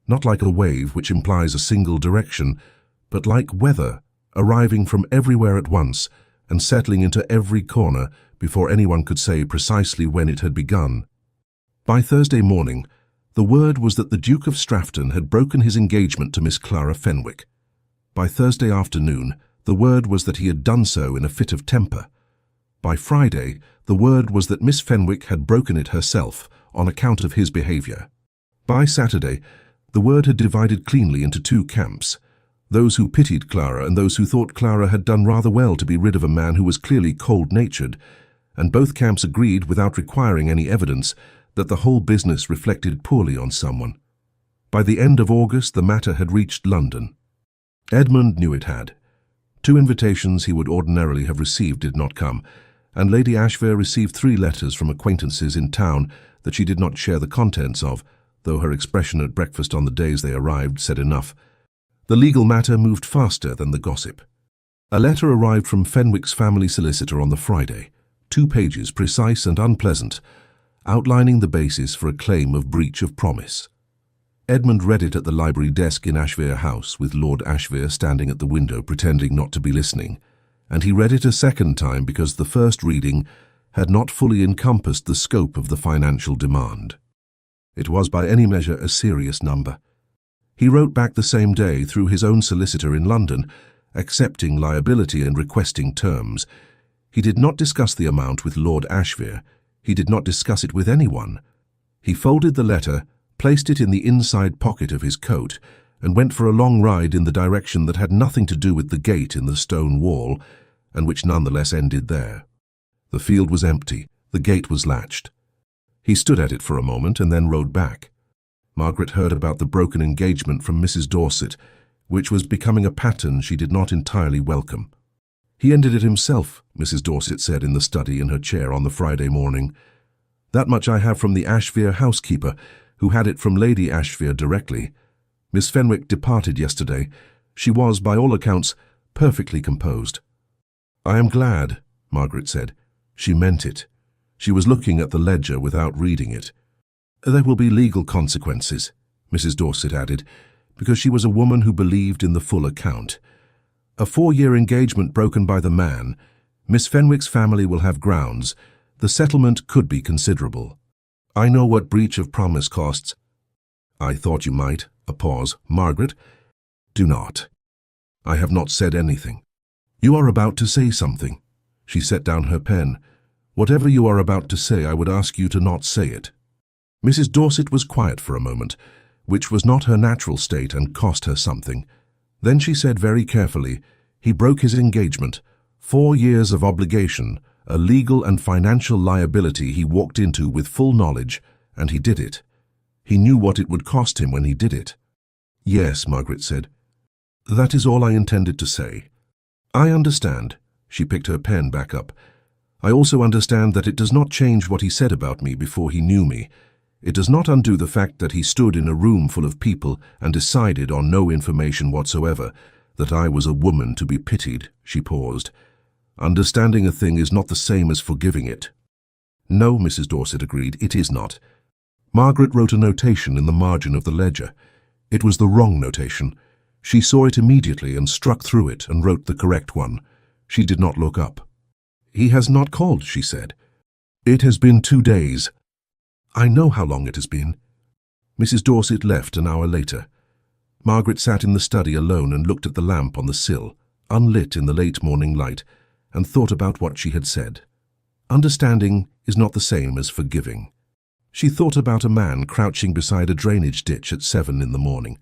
not like a wave which implies a single direction, but like weather, arriving from everywhere at once and settling into every corner before anyone could say precisely when it had begun. By Thursday morning, the word was that the Duke of Strafton had broken his engagement to Miss Clara Fenwick. By Thursday afternoon, the word was that he had done so in a fit of temper. By Friday, the word was that Miss Fenwick had broken it herself on account of his behavior. By Saturday, the word had divided cleanly into 2 camps, those who pitied Clara and those who thought Clara had done rather well to be rid of a man who was clearly cold-natured, and both camps agreed, without requiring any evidence, that the whole business reflected poorly on someone. By the end of August, the matter had reached London. Edmund knew it had. 2 invitations he would ordinarily have received did not come, and Lady Ashvere received 3 letters from acquaintances in town that she did not share the contents of, though her expression at breakfast on the days they arrived said enough. The legal matter moved faster than the gossip. A letter arrived from Fenwick's family solicitor on the Friday, 2 pages, precise and unpleasant, outlining the basis for a claim of breach of promise. Edmund read it at the library desk in Ashvere House, with Lord Ashvere standing at the window pretending not to be listening, and he read it a second time because the first reading had not fully encompassed the scope of the financial demand. It was by any measure a serious number. He wrote back the same day through his own solicitor in London, accepting liability and requesting terms. He did not discuss the amount with Lord Ashvere. He did not discuss it with anyone. He folded the letter, placed it in the inside pocket of his coat, and went for a long ride in the direction that had nothing to do with the gate in the stone wall, and which nonetheless ended there. The field was empty. The gate was latched. He stood at it for a moment and then rode back. Margaret heard about the broken engagement from Mrs. Dorset, which was becoming a pattern she did not entirely welcome. "He ended it himself," Mrs. Dorset said in the study in her chair on the Friday morning. "That much I have from the Ashvere housekeeper, who had it from Lady Ashvere directly. Miss Fenwick departed yesterday. She was, by all accounts, perfectly composed." "I am glad," Margaret said. She meant it. She was looking at the ledger without reading it. "There will be legal consequences," Mrs. Dorset added, because she was a woman who believed in the full account. "A 4-year engagement broken by the man. Miss Fenwick's family will have grounds. The settlement could be considerable. I know what breach of promise costs." "I thought you might." A pause. "Margaret, do not. I have not said anything." "You are about to say something." She set down her pen. "Whatever you are about to say, I would ask you to not say it." Mrs. Dorset was quiet for a moment, which was not her natural state and cost her something. Then she said very carefully, "He broke his engagement. 4 years of obligation, a legal and financial liability he walked into with full knowledge, and he did it. He knew what it would cost him when he did it." "Yes," Margaret said. "That is all I intended to say." "I understand." She picked her pen back up. "I also understand that it does not change what he said about me before he knew me. It does not undo the fact that he stood in a room full of people and decided on no information whatsoever that I was a woman to be pitied." She paused. "Understanding a thing is not the same as forgiving it." "No," Mrs. Dorset agreed, "it is not." Margaret wrote a notation in the margin of the ledger. It was the wrong notation. She saw it immediately and struck through it and wrote the correct one. She did not look up. "He has not called," she said. "It has been 2 days. "I know how long it has been." Mrs. Dorset left an hour later. Margaret sat in the study alone and looked at the lamp on the sill, unlit in the late morning light, and thought about what she had said. Understanding is not the same as forgiving. She thought about a man crouching beside a drainage ditch at 7 in the morning.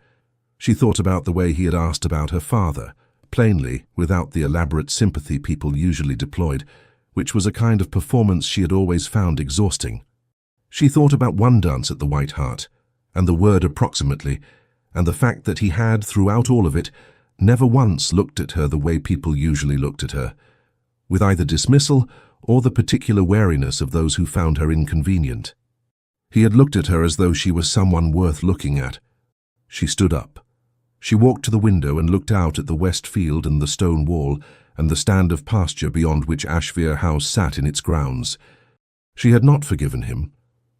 She thought about the way he had asked about her father, plainly, without the elaborate sympathy people usually deployed, which was a kind of performance she had always found exhausting. She thought about one dance at the White Hart, and the word approximately, and the fact that he had, throughout all of it, never once looked at her the way people usually looked at her, with either dismissal or the particular wariness of those who found her inconvenient. He had looked at her as though she was someone worth looking at. She stood up. She walked to the window and looked out at the west field and the stone wall and the stand of pasture beyond which Ashvere House sat in its grounds. She had not forgiven him.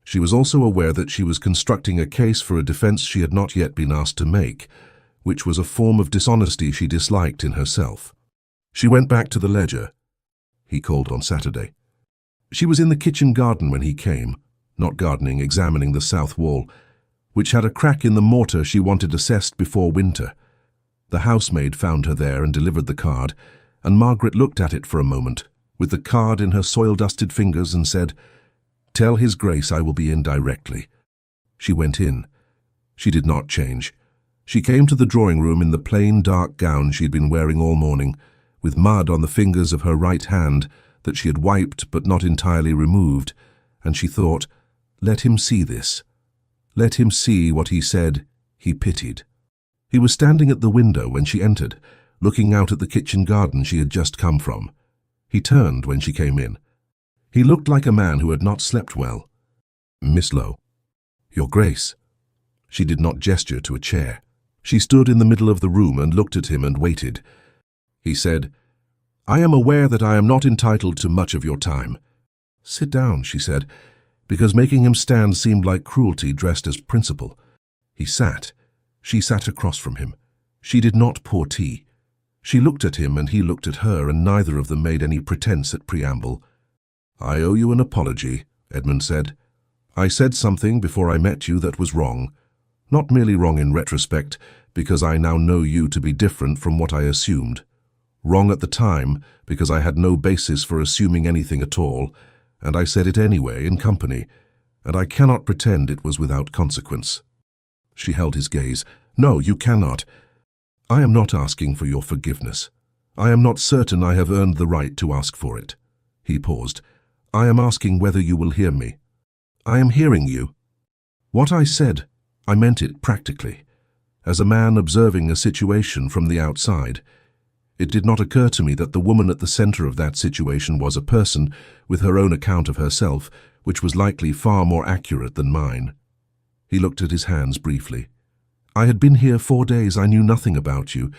She was also aware that she was constructing a case for a defense she had not yet been asked to make, which was a form of dishonesty she disliked in herself. She went back to the Ledger. He called on Saturday. She was in the kitchen garden when he came, not gardening, examining the south wall, which had a crack in the mortar she wanted assessed before winter. The housemaid found her there and delivered the card, and Margaret looked at it for a moment, with the card in her soil-dusted fingers, and said, "Tell His Grace I will be in directly." She went in. She did not change. She came to the drawing-room in the plain dark gown she had been wearing all morning, with mud on the fingers of her right hand that she had wiped but not entirely removed, and she thought, let him see this. Let him see what he said he pitied. He was standing at the window when she entered, looking out at the kitchen garden she had just come from. He turned when she came in. He looked like a man who had not slept well. "Miss Lowe." "Your Grace." She did not gesture to a chair. She stood in the middle of the room and looked at him and waited. He said, "I am aware that I am not entitled to much of your time." "Sit down," she said, because making him stand seemed like cruelty dressed as principle. He sat. She sat across from him. She did not pour tea. She looked at him and he looked at her, and neither of them made any pretense at preamble. "I owe you an apology," Edmund said. "I said something before I met you that was wrong. Not merely wrong in retrospect, because I now know you to be different from what I assumed. Wrong at the time, because I had no basis for assuming anything at all, and I said it anyway in company, and I cannot pretend it was without consequence." She held his gaze. "No, you cannot. I am not asking for your forgiveness. I am not certain I have earned the right to ask for it." He paused. "I am asking whether you will hear me." "I am hearing you. What I said, I meant it practically, as a man observing a situation from the outside. It did not occur to me that the woman at the center of that situation was a person with her own account of herself, which was likely far more accurate than mine." He looked at his hands briefly. "I had been here 4 days. I knew nothing about you.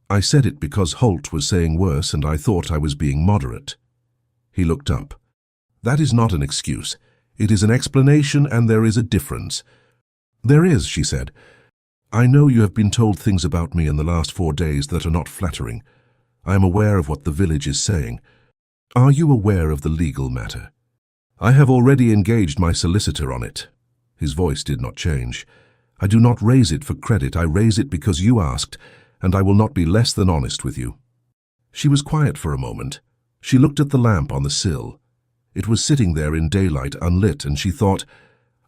I said it because Holt was saying worse, and I thought I was being moderate." He looked up. "That is not an excuse. It is an explanation, and there is a difference." "There is," she said. "I know you have been told things about me in the last 4 days that are not flattering. I am aware of what the village is saying. Are you aware of the legal matter?" "I have already engaged my solicitor on it." His voice did not change. "I do not raise it for credit. I raise it because you asked, and I will not be less than honest with you." She was quiet for a moment. She looked at the lamp on the sill. It was sitting there in daylight, unlit, and she thought,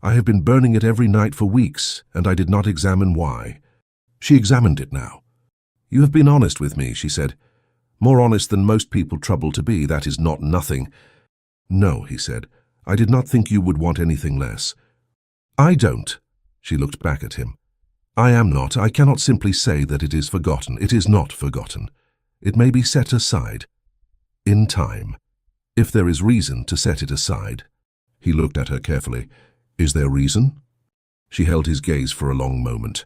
"I have been burning it every night for weeks, and I did not examine why." She examined it now. "You have been honest with me," she said. "More honest than most people trouble to be. That is not nothing." "No," he said. "I did not think you would want anything less." "I don't." She looked back at him. "I am not. I cannot simply say that it is forgotten. It is not forgotten. It may be set aside. In time. If there is reason to set it aside." He looked at her carefully. "Is there reason?" She held his gaze for a long moment.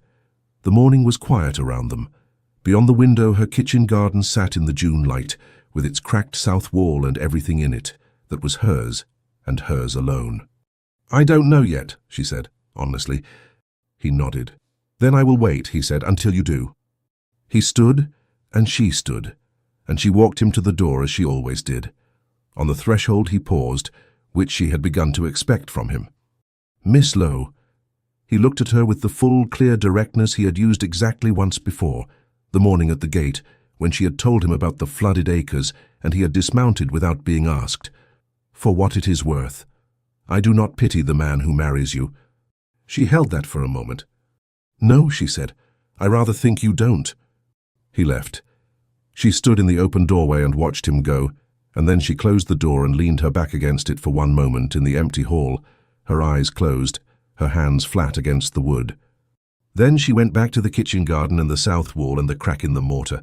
The morning was quiet around them. Beyond the window, her kitchen garden sat in the June light, with its cracked south wall and everything in it that was hers, and hers alone. "I don't know yet," she said, honestly. He nodded. "Then I will wait," he said, "until you do." He stood, and she stood, and she walked him to the door as she always did. On the threshold he paused, which she had begun to expect from him. "Miss Lowe." He looked at her with the full, clear directness he had used exactly once before, the morning at the gate, when she had told him about the flooded acres and he had dismounted without being asked. "For what it is worth. I do not pity the man who marries you." She held that for a moment. "No," she said, "I rather think you don't." He left. She stood in the open doorway and watched him go, and then she closed the door and leaned her back against it for one moment in the empty hall, her eyes closed, her hands flat against the wood. Then she went back to the kitchen garden and the south wall and the crack in the mortar,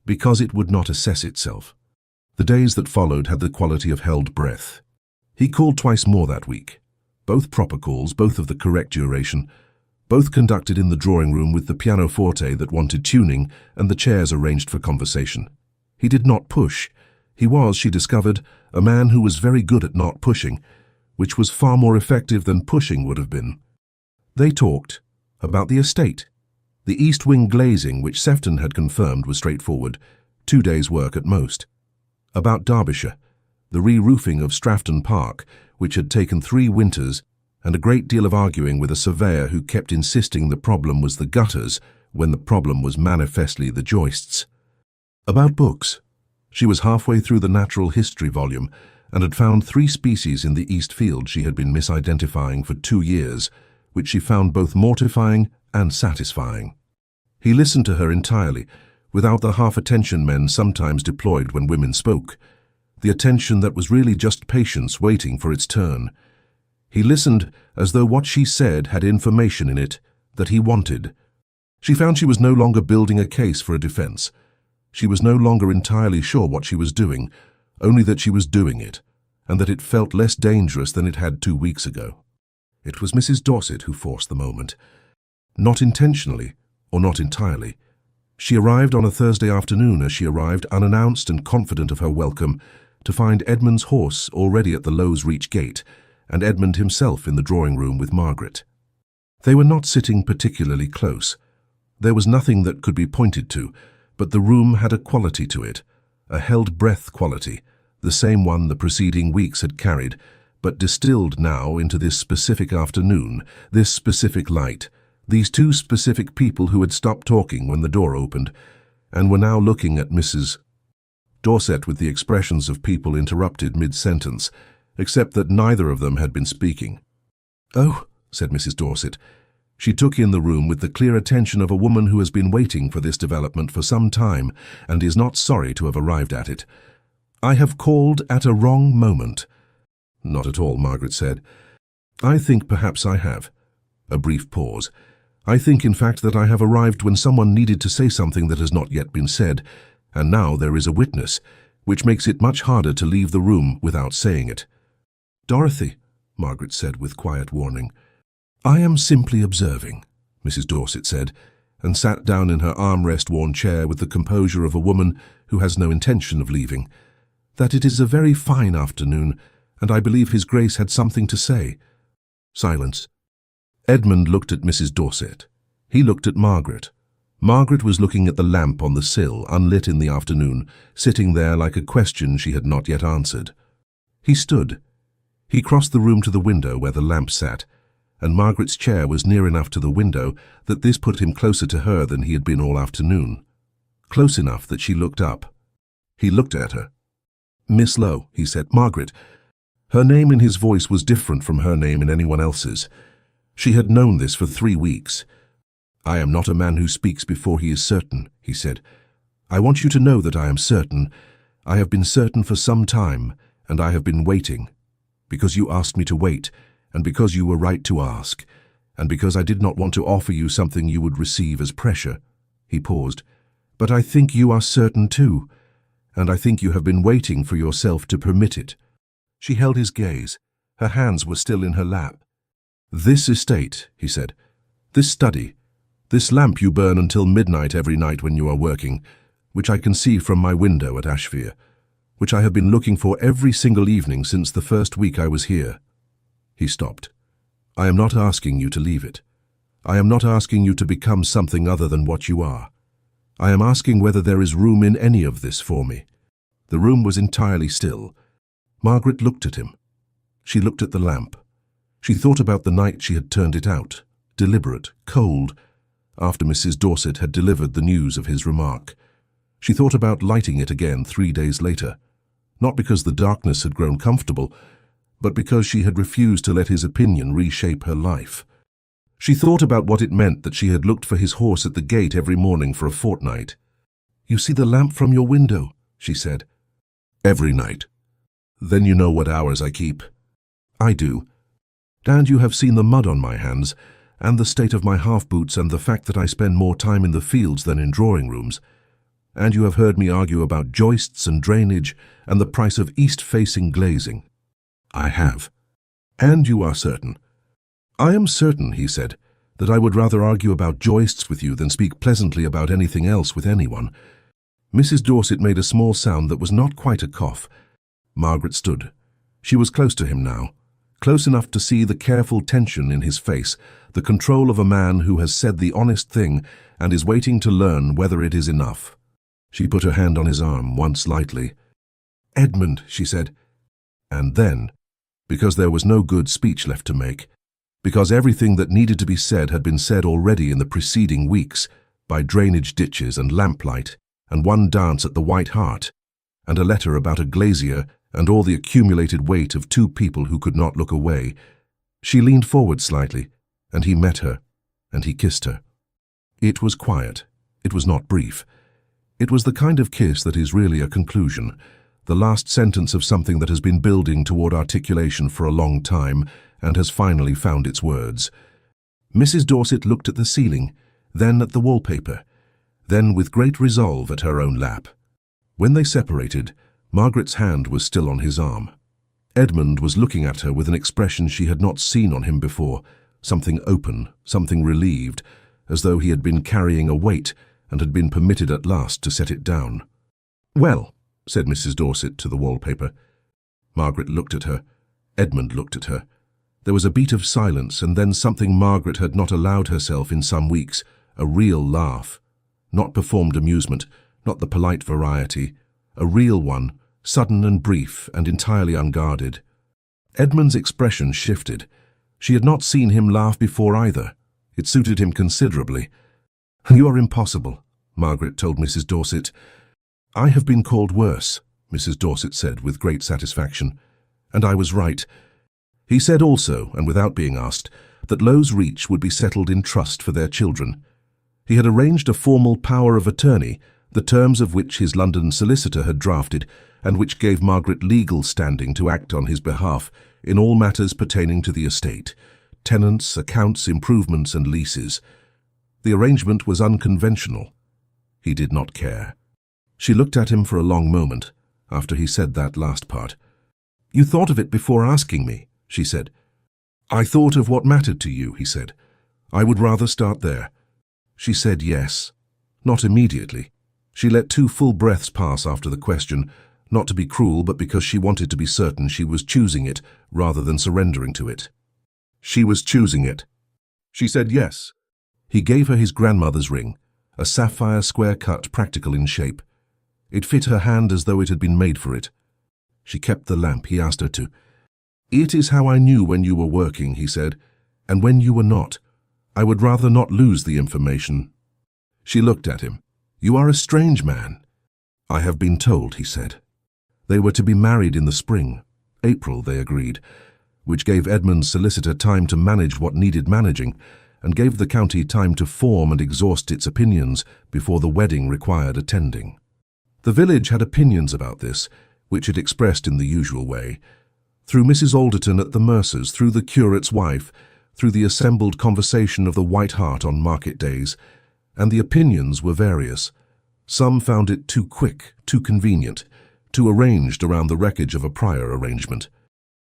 because it would not assess itself. The days that followed had the quality of held breath. He called twice more that week. Both proper calls, both of the correct duration, both conducted in the drawing room with the pianoforte that wanted tuning and the chairs arranged for conversation. He did not push. He was, she discovered, a man who was very good at not pushing, which was far more effective than pushing would have been. They talked about the estate. The east wing glazing, which Sefton had confirmed was straightforward, 2 days' work at most. About Derbyshire, the re-roofing of Strafton Park, which had taken 3 winters, and a great deal of arguing with a surveyor who kept insisting the problem was the gutters when the problem was manifestly the joists. About books. She was halfway through the natural history volume and had found 3 species in the East Field she had been misidentifying for 2 years, which she found both mortifying and satisfying. He listened to her entirely, without the half-attention men sometimes deployed when women spoke, the attention that was really just patience waiting for its turn. He listened as though what she said had information in it that he wanted. She found she was no longer building a case for a defense. She was no longer entirely sure what she was doing, only that she was doing it, and that it felt less dangerous than it had 2 weeks ago. It was Mrs. Dorset who forced the moment. Not intentionally, or not entirely. She arrived on a Thursday afternoon as she arrived, unannounced and confident of her welcome, to find Edmund's horse already at the Lowes Reach gate, and Edmund himself in the drawing-room with Margaret. They were not sitting particularly close. There was nothing that could be pointed to, but the room had a quality to it, a held-breath quality, the same one the preceding weeks had carried, but distilled now into this specific afternoon, this specific light, these 2 specific people who had stopped talking when the door opened, and were now looking at Mrs. Dorset with the expressions of people interrupted mid-sentence, except that neither of them had been speaking. "Oh," said Mrs. Dorset. She took in the room with the clear attention of a woman who has been waiting for this development for some time and is not sorry to have arrived at it. "I have called at a wrong moment." "Not at all," Margaret said. "I think perhaps I have." A brief pause. "I think, in fact, that I have arrived when someone needed to say something that has not yet been said, and now there is a witness, which makes it much harder to leave the room without saying it." "Dorothy," Margaret said with quiet warning. "I am simply observing," Mrs. Dorset said, and sat down in her armrest-worn chair with the composure of a woman who has no intention of leaving, "that it is a very fine afternoon, and I believe His Grace had something to say." Silence. Edmund looked at Mrs. Dorset. He looked at Margaret. Margaret was looking at the lamp on the sill, unlit in the afternoon, sitting there like a question she had not yet answered. He stood. He crossed the room to the window where the lamp sat, and Margaret's chair was near enough to the window that this put him closer to her than he had been all afternoon. Close enough that she looked up. He looked at her. "Miss Lowe," he said. "Margaret." Her name in his voice was different from her name in anyone else's. She had known this for 3 weeks. "I am not a man who speaks before he is certain," he said. "I want you to know that I am certain. I have been certain for some time, and I have been waiting. Because you asked me to wait, and because you were right to ask, and because I did not want to offer you something you would receive as pressure." He paused. "But I think you are certain too, and I think you have been waiting for yourself to permit it." She held his gaze. Her hands were still in her lap. "This estate," he said, "this study, this lamp you burn until midnight every night when you are working, which I can see from my window at Ashfere, which I have been looking for every single evening since the first week I was here." He stopped. "I am not asking you to leave it. I am not asking you to become something other than what you are. I am asking whether there is room in any of this for me." The room was entirely still. Margaret looked at him. She looked at the lamp. She thought about the night she had turned it out, deliberate, cold, after Mrs. Dorset had delivered the news of his remark. She thought about lighting it again 3 days later, not because the darkness had grown comfortable, but because she had refused to let his opinion reshape her life. She thought about what it meant that she had looked for his horse at the gate every morning for a fortnight. "You see the lamp from your window," she said. "Every night." "Then you know what hours I keep." "I do. And you have seen the mud on my hands, and the state of my half-boots, and the fact that I spend more time in the fields than in drawing rooms. And you have heard me argue about joists and drainage and the price of east-facing glazing." "I have." "And you are certain." "I am certain," he said, "that I would rather argue about joists with you than speak pleasantly about anything else with anyone." Mrs. Dorset made a small sound that was not quite a cough. Margaret stood. She was close to him now, close enough to see the careful tension in his face, the control of a man who has said the honest thing and is waiting to learn whether it is enough. She put her hand on his arm once lightly. "Edmund," she said. And then, because there was no good speech left to make, because everything that needed to be said had been said already in the preceding weeks, by drainage ditches and lamplight, and one dance at the White Hart, and a letter about a glazier, and all the accumulated weight of two people who could not look away, she leaned forward slightly, and he met her, and he kissed her. It was quiet. It was not brief. It was the kind of kiss that is really a conclusion, the last sentence of something that has been building toward articulation for a long time and has finally found its words. Mrs. Dorset looked at the ceiling, then at the wallpaper, then with great resolve at her own lap. When they separated, Margaret's hand was still on his arm. Edmund was looking at her with an expression she had not seen on him before, something open, something relieved, as though he had been carrying a weight and had been permitted at last to set it down. "Well," said Mrs. Dorset to the wallpaper. Margaret looked at her. Edmund looked at her. There was a beat of silence, and then something Margaret had not allowed herself in some weeks, a real laugh. Not performed amusement, not the polite variety, a real one, sudden and brief and entirely unguarded. Edmund's expression shifted. She had not seen him laugh before either. It suited him considerably. "You are impossible," Margaret told Mrs. Dorset. "I have been called worse," Mrs. Dorset said with great satisfaction. "And I was right." He said also, and without being asked, that Lowes Reach would be settled in trust for their children. He had arranged a formal power of attorney, the terms of which his London solicitor had drafted, and which gave Margaret legal standing to act on his behalf in all matters pertaining to the estate, tenants, accounts, improvements, and leases. The arrangement was unconventional. He did not care. She looked at him for a long moment, after he said that last part. "You thought of it before asking me," she said. "I thought of what mattered to you," he said. "I would rather start there." She said yes. Not immediately. She let 2 full breaths pass after the question, not to be cruel, but because she wanted to be certain she was choosing it rather than surrendering to it. She was choosing it. She said yes. He gave her his grandmother's ring, a sapphire square-cut, practical in shape. It fit her hand as though it had been made for it. She kept the lamp he asked her to. "It is how I knew when you were working," he said, "and when you were not. I would rather not lose the information." She looked at him. "You are a strange man." "I have been told," he said. They were to be married in the spring. April, they agreed, which gave Edmund's solicitor time to manage what needed managing, and gave the county time to form and exhaust its opinions before the wedding required attending. The village had opinions about this, which it expressed in the usual way, through Mrs. Alderton at the mercer's, through the curate's wife, through the assembled conversation of the White Hart on market days, and the opinions were various. Some found it too quick, too convenient, too arranged around the wreckage of a prior arrangement.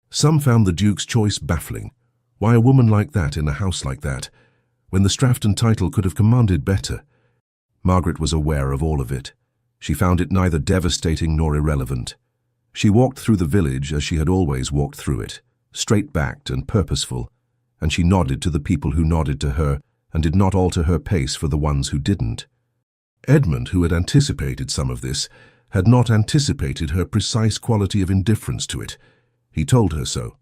Some found the Duke's choice baffling. Why a woman like that in a house like that, when the Strafton title could have commanded better? Margaret was aware of all of it. She found it neither devastating nor irrelevant. She walked through the village as she had always walked through it, straight-backed and purposeful, and she nodded to the people who nodded to her and did not alter her pace for the ones who didn't. Edmund, who had anticipated some of this, had not anticipated her precise quality of indifference to it. He told her so.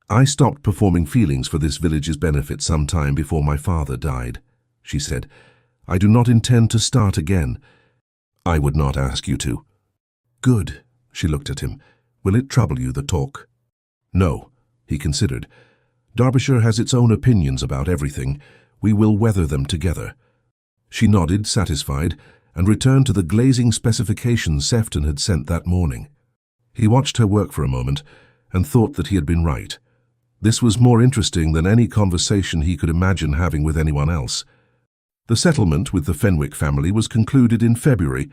"I stopped performing feelings for this village's benefit some time before my father died," she said. "I do not intend to start again. I would not ask you to. Good, she looked at him. Will it trouble you, the talk? No, he considered. Derbyshire has its own opinions about everything. We will weather them together. She nodded, satisfied, and returned to the glazing specifications Sefton had sent that morning. He watched her work for a moment and thought that he had been right. This was more interesting than any conversation he could imagine having with anyone else. The settlement with the Fenwick family was concluded in February,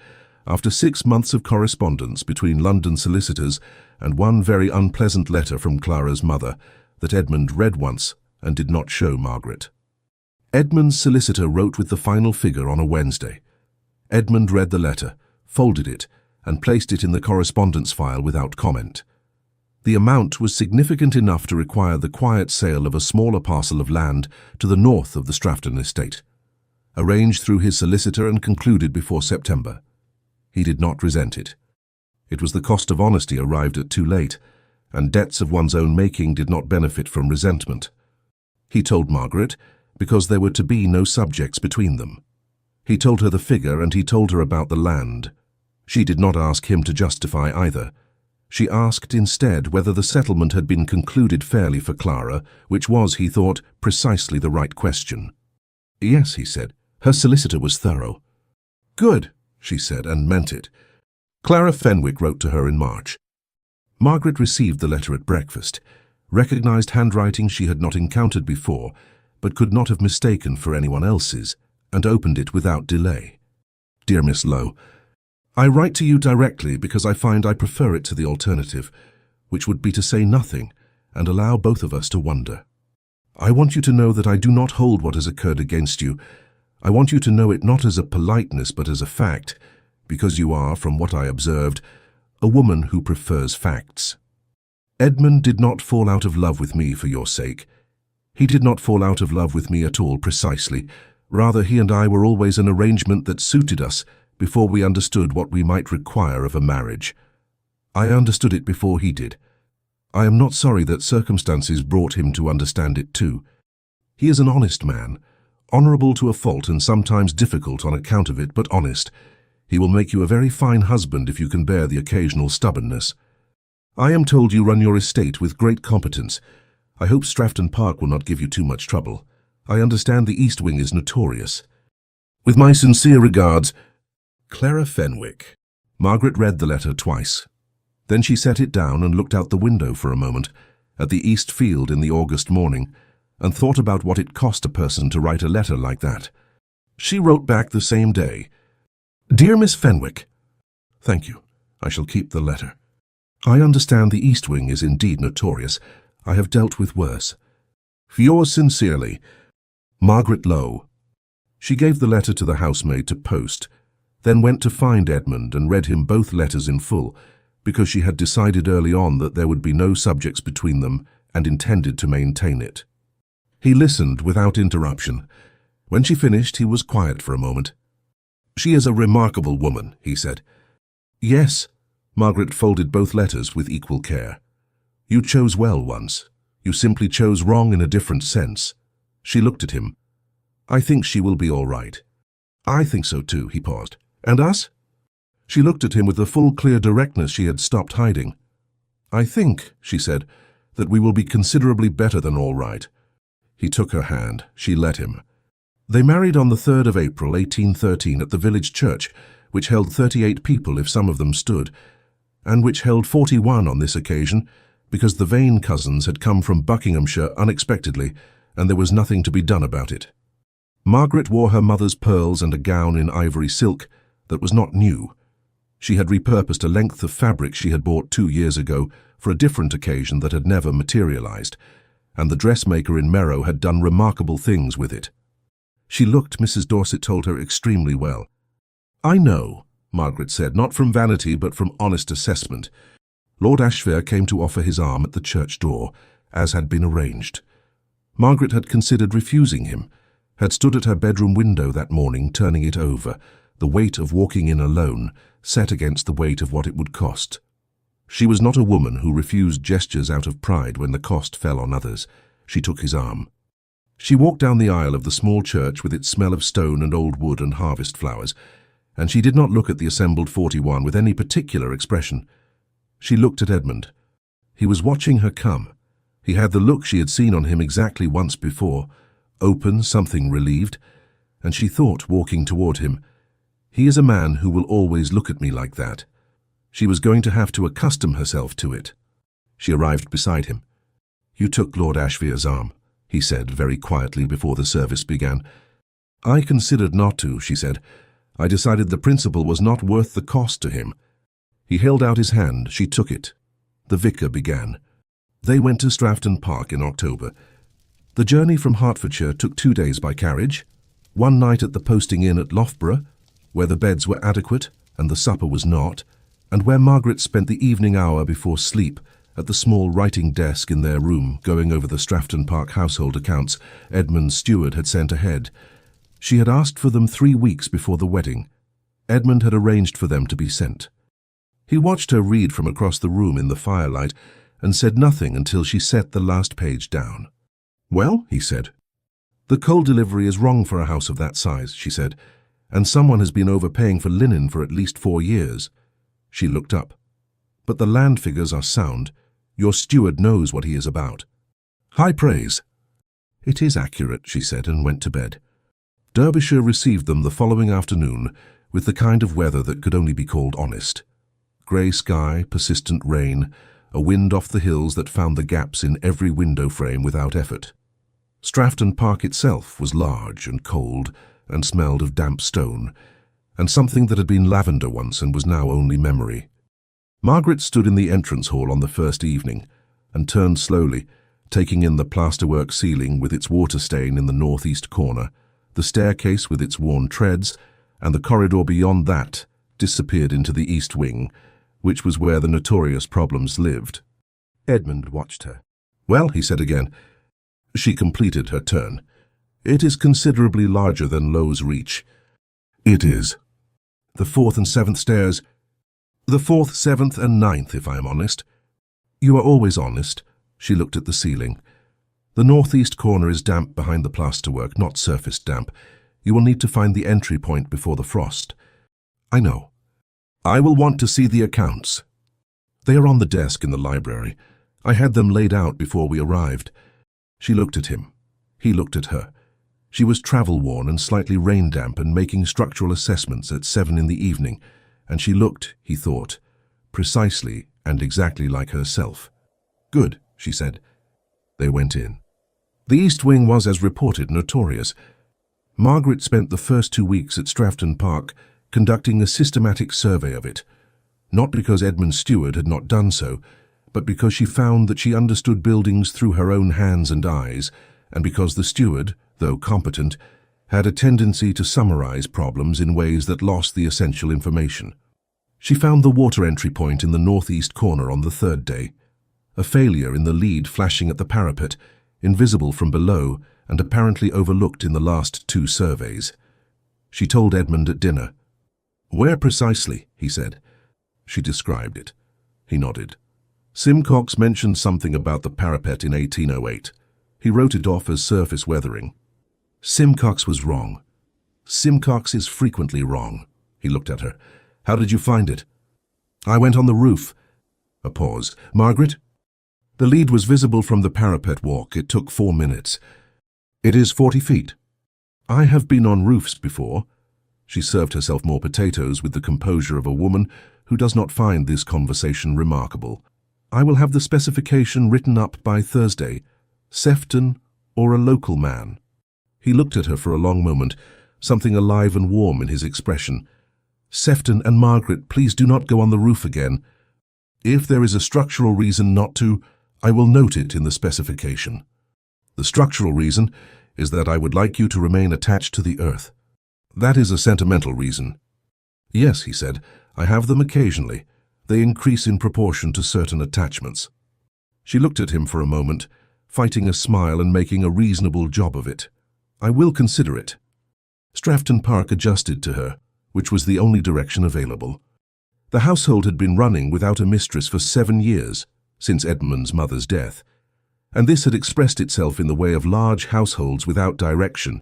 after 6 months of correspondence between London solicitors and one very unpleasant letter from Clara's mother that Edmund read once and did not show Margaret. Edmund's solicitor wrote with the final figure on a Wednesday. Edmund read the letter, folded it, and placed it in the correspondence file without comment. The amount was significant enough to require the quiet sale of a smaller parcel of land to the north of the Stratfton estate, arranged through his solicitor and concluded before September. He did not resent it. It was the cost of honesty arrived at too late, and debts of one's own making did not benefit from resentment. He told Margaret, because there were to be no subjects between them. He told her the figure, and he told her about the land. She did not ask him to justify either. She asked instead whether the settlement had been concluded fairly for Clara, which was, he thought, precisely the right question. Yes, he said. Her solicitor was thorough. Good, she said, and meant it. Clara Fenwick wrote to her in March. Margaret received the letter at breakfast, recognized handwriting she had not encountered before, but could not have mistaken for anyone else's, and opened it without delay. Dear Miss Lowe, I write to you directly because I find I prefer it to the alternative, which would be to say nothing and allow both of us to wonder. I want you to know that I do not hold what has occurred against you. I want you to know it not as a politeness but as a fact, because you are, from what I observed, a woman who prefers facts. Edmund did not fall out of love with me for your sake. He did not fall out of love with me at all precisely. Rather, he and I were always an arrangement that suited us before we understood what we might require of a marriage. I understood it before he did. I am not sorry that circumstances brought him to understand it too. He is an honest man, honourable to a fault and sometimes difficult on account of it, but honest. He will make you a very fine husband if you can bear the occasional stubbornness. I am told you run your estate with great competence. I hope Stratfton Park will not give you too much trouble. I understand the East Wing is notorious. With my sincere regards, Clara Fenwick. Margaret read the letter twice. Then she set it down and looked out the window for a moment, at the east field in the August morning, and thought about what it cost a person to write a letter like that. She wrote back the same day. Dear Miss Fenwick, thank you. I shall keep the letter. I understand the East Wing is indeed notorious. I have dealt with worse. For yours sincerely, Margaret Lowe. She gave the letter to the housemaid to post, then went to find Edmund and read him both letters in full, because she had decided early on that there would be no subjects between them and intended to maintain it. He listened without interruption. When she finished, he was quiet for a moment. She is a remarkable woman, he said. Yes. Margaret folded both letters with equal care. You chose well once. You simply chose wrong in a different sense. She looked at him. I think she will be all right. I think so too, he paused. And us? She looked at him with the full, clear directness she had stopped hiding. I think, she said, that we will be considerably better than all right. He took her hand. She let him. They married on the 3rd of April, 1813, at the village church, which held 38 people if some of them stood, and which held 41 on this occasion, because the Vane cousins had come from Buckinghamshire unexpectedly, and there was nothing to be done about it. Margaret wore her mother's pearls and a gown in ivory silk that was not new. She had repurposed a length of fabric she had bought 2 years ago for a different occasion that had never materialized, and the dressmaker in Merrow had done remarkable things with it. She looked, Mrs. Dorset told her, extremely well. I know, Margaret said, not from vanity but from honest assessment. Lord Ashfare came to offer his arm at the church door, as had been arranged. Margaret had considered refusing him, had stood at her bedroom window that morning turning it over, the weight of walking in alone set against the weight of what it would cost. She was not a woman who refused gestures out of pride when the cost fell on others. She took his arm. She walked down the aisle of the small church with its smell of stone and old wood and harvest flowers, and she did not look at the assembled 41 with any particular expression. She looked at Edmund. He was watching her come. He had the look she had seen on him exactly once before, open, something relieved, and she thought, walking toward him, "He is a man who will always look at me like that." She was going to have to accustom herself to it. She arrived beside him. "You took Lord Ashvere's arm," he said very quietly before the service began. "I considered not to," she said. "I decided the principle was not worth the cost to him." He held out his hand. She took it. The vicar began. They went to Stafton Park in October. The journey from Hertfordshire took 2 days by carriage, 1 night at the posting inn at Loughborough, where the beds were adequate and the supper was not, and where Margaret spent the evening hour before sleep at the small writing desk in their room, going over the Stafton Park household accounts Edmund's steward had sent ahead. She had asked for them 3 weeks before the wedding. Edmund had arranged for them to be sent. He watched her read from across the room in the firelight and said nothing until she set the last page down. "Well," he said. "The coal delivery is wrong for a house of that size," she said, "and someone has been overpaying for linen for at least 4 years. She looked up. "But the land figures are sound. Your steward knows what he is about." "High praise." "It is accurate," she said, and went to bed. Derbyshire received them the following afternoon with the kind of weather that could only be called honest. Grey sky, persistent rain, a wind off the hills that found the gaps in every window frame without effort. Stafton Park itself was large and cold and smelled of damp stone, and something that had been lavender once and was now only memory. Margaret stood in the entrance hall on the first evening and turned slowly, taking in the plasterwork ceiling with its water stain in the northeast corner, the staircase with its worn treads, and the corridor beyond that disappeared into the east wing, which was where the notorious problems lived. Edmund watched her. "Well," he said again. She completed her turn. "It is considerably larger than Low's Reach." "It is." "The 4th and 7th stairs—" "The 4th, 7th, and 9th, if I am honest." "You are always honest." She looked at the ceiling. "The northeast corner is damp behind the plasterwork, not surface damp. You will need to find the entry point before the frost." "I know." "I will want to see the accounts." "They are on the desk in the library. I had them laid out before we arrived." She looked at him. He looked at her. She was travel-worn and slightly rain-damp and making structural assessments at 7 in the evening, and she looked, he thought, precisely and exactly like herself. "Good," she said. They went in. The East Wing was, as reported, notorious. Margaret spent the first 2 weeks at Stafton Park conducting a systematic survey of it, not because Edmund's steward had not done so, but because she found that she understood buildings through her own hands and eyes, and because the steward, though competent, had a tendency to summarize problems in ways that lost the essential information. She found the water entry point in the northeast corner on the 3rd day, a failure in the lead flashing at the parapet, invisible from below and apparently overlooked in the last 2 surveys. She told Edmund at dinner. "Where precisely?" he said. She described it. He nodded. "Simcox mentioned something about the parapet in 1808. He wrote it off as surface weathering." "Simcox was wrong." "Simcox is frequently wrong." He looked at her. "How did you find it?" "I went on the roof." A pause. "Margaret?" "The lead was visible from the parapet walk. It took 4 minutes." "It is 40 feet." "I have been on roofs before." She served herself more potatoes with the composure of a woman who does not find this conversation remarkable. "I will have the specification written up by Thursday. Sefton or a local man." He looked at her for a long moment, something alive and warm in his expression. "Sefton and Margaret, please do not go on the roof again. If there is a structural reason not to, I will note it in the specification. The structural reason is that I would like you to remain attached to the earth. That is a sentimental reason." "Yes," he said, "I have them occasionally. They increase in proportion to certain attachments." She looked at him for a moment, fighting a smile and making a reasonable job of it. "I will consider it." Stafton Park adjusted to her, which was the only direction available. The household had been running without a mistress for 7 years, since Edmund's mother's death, and this had expressed itself in the way of large households without direction.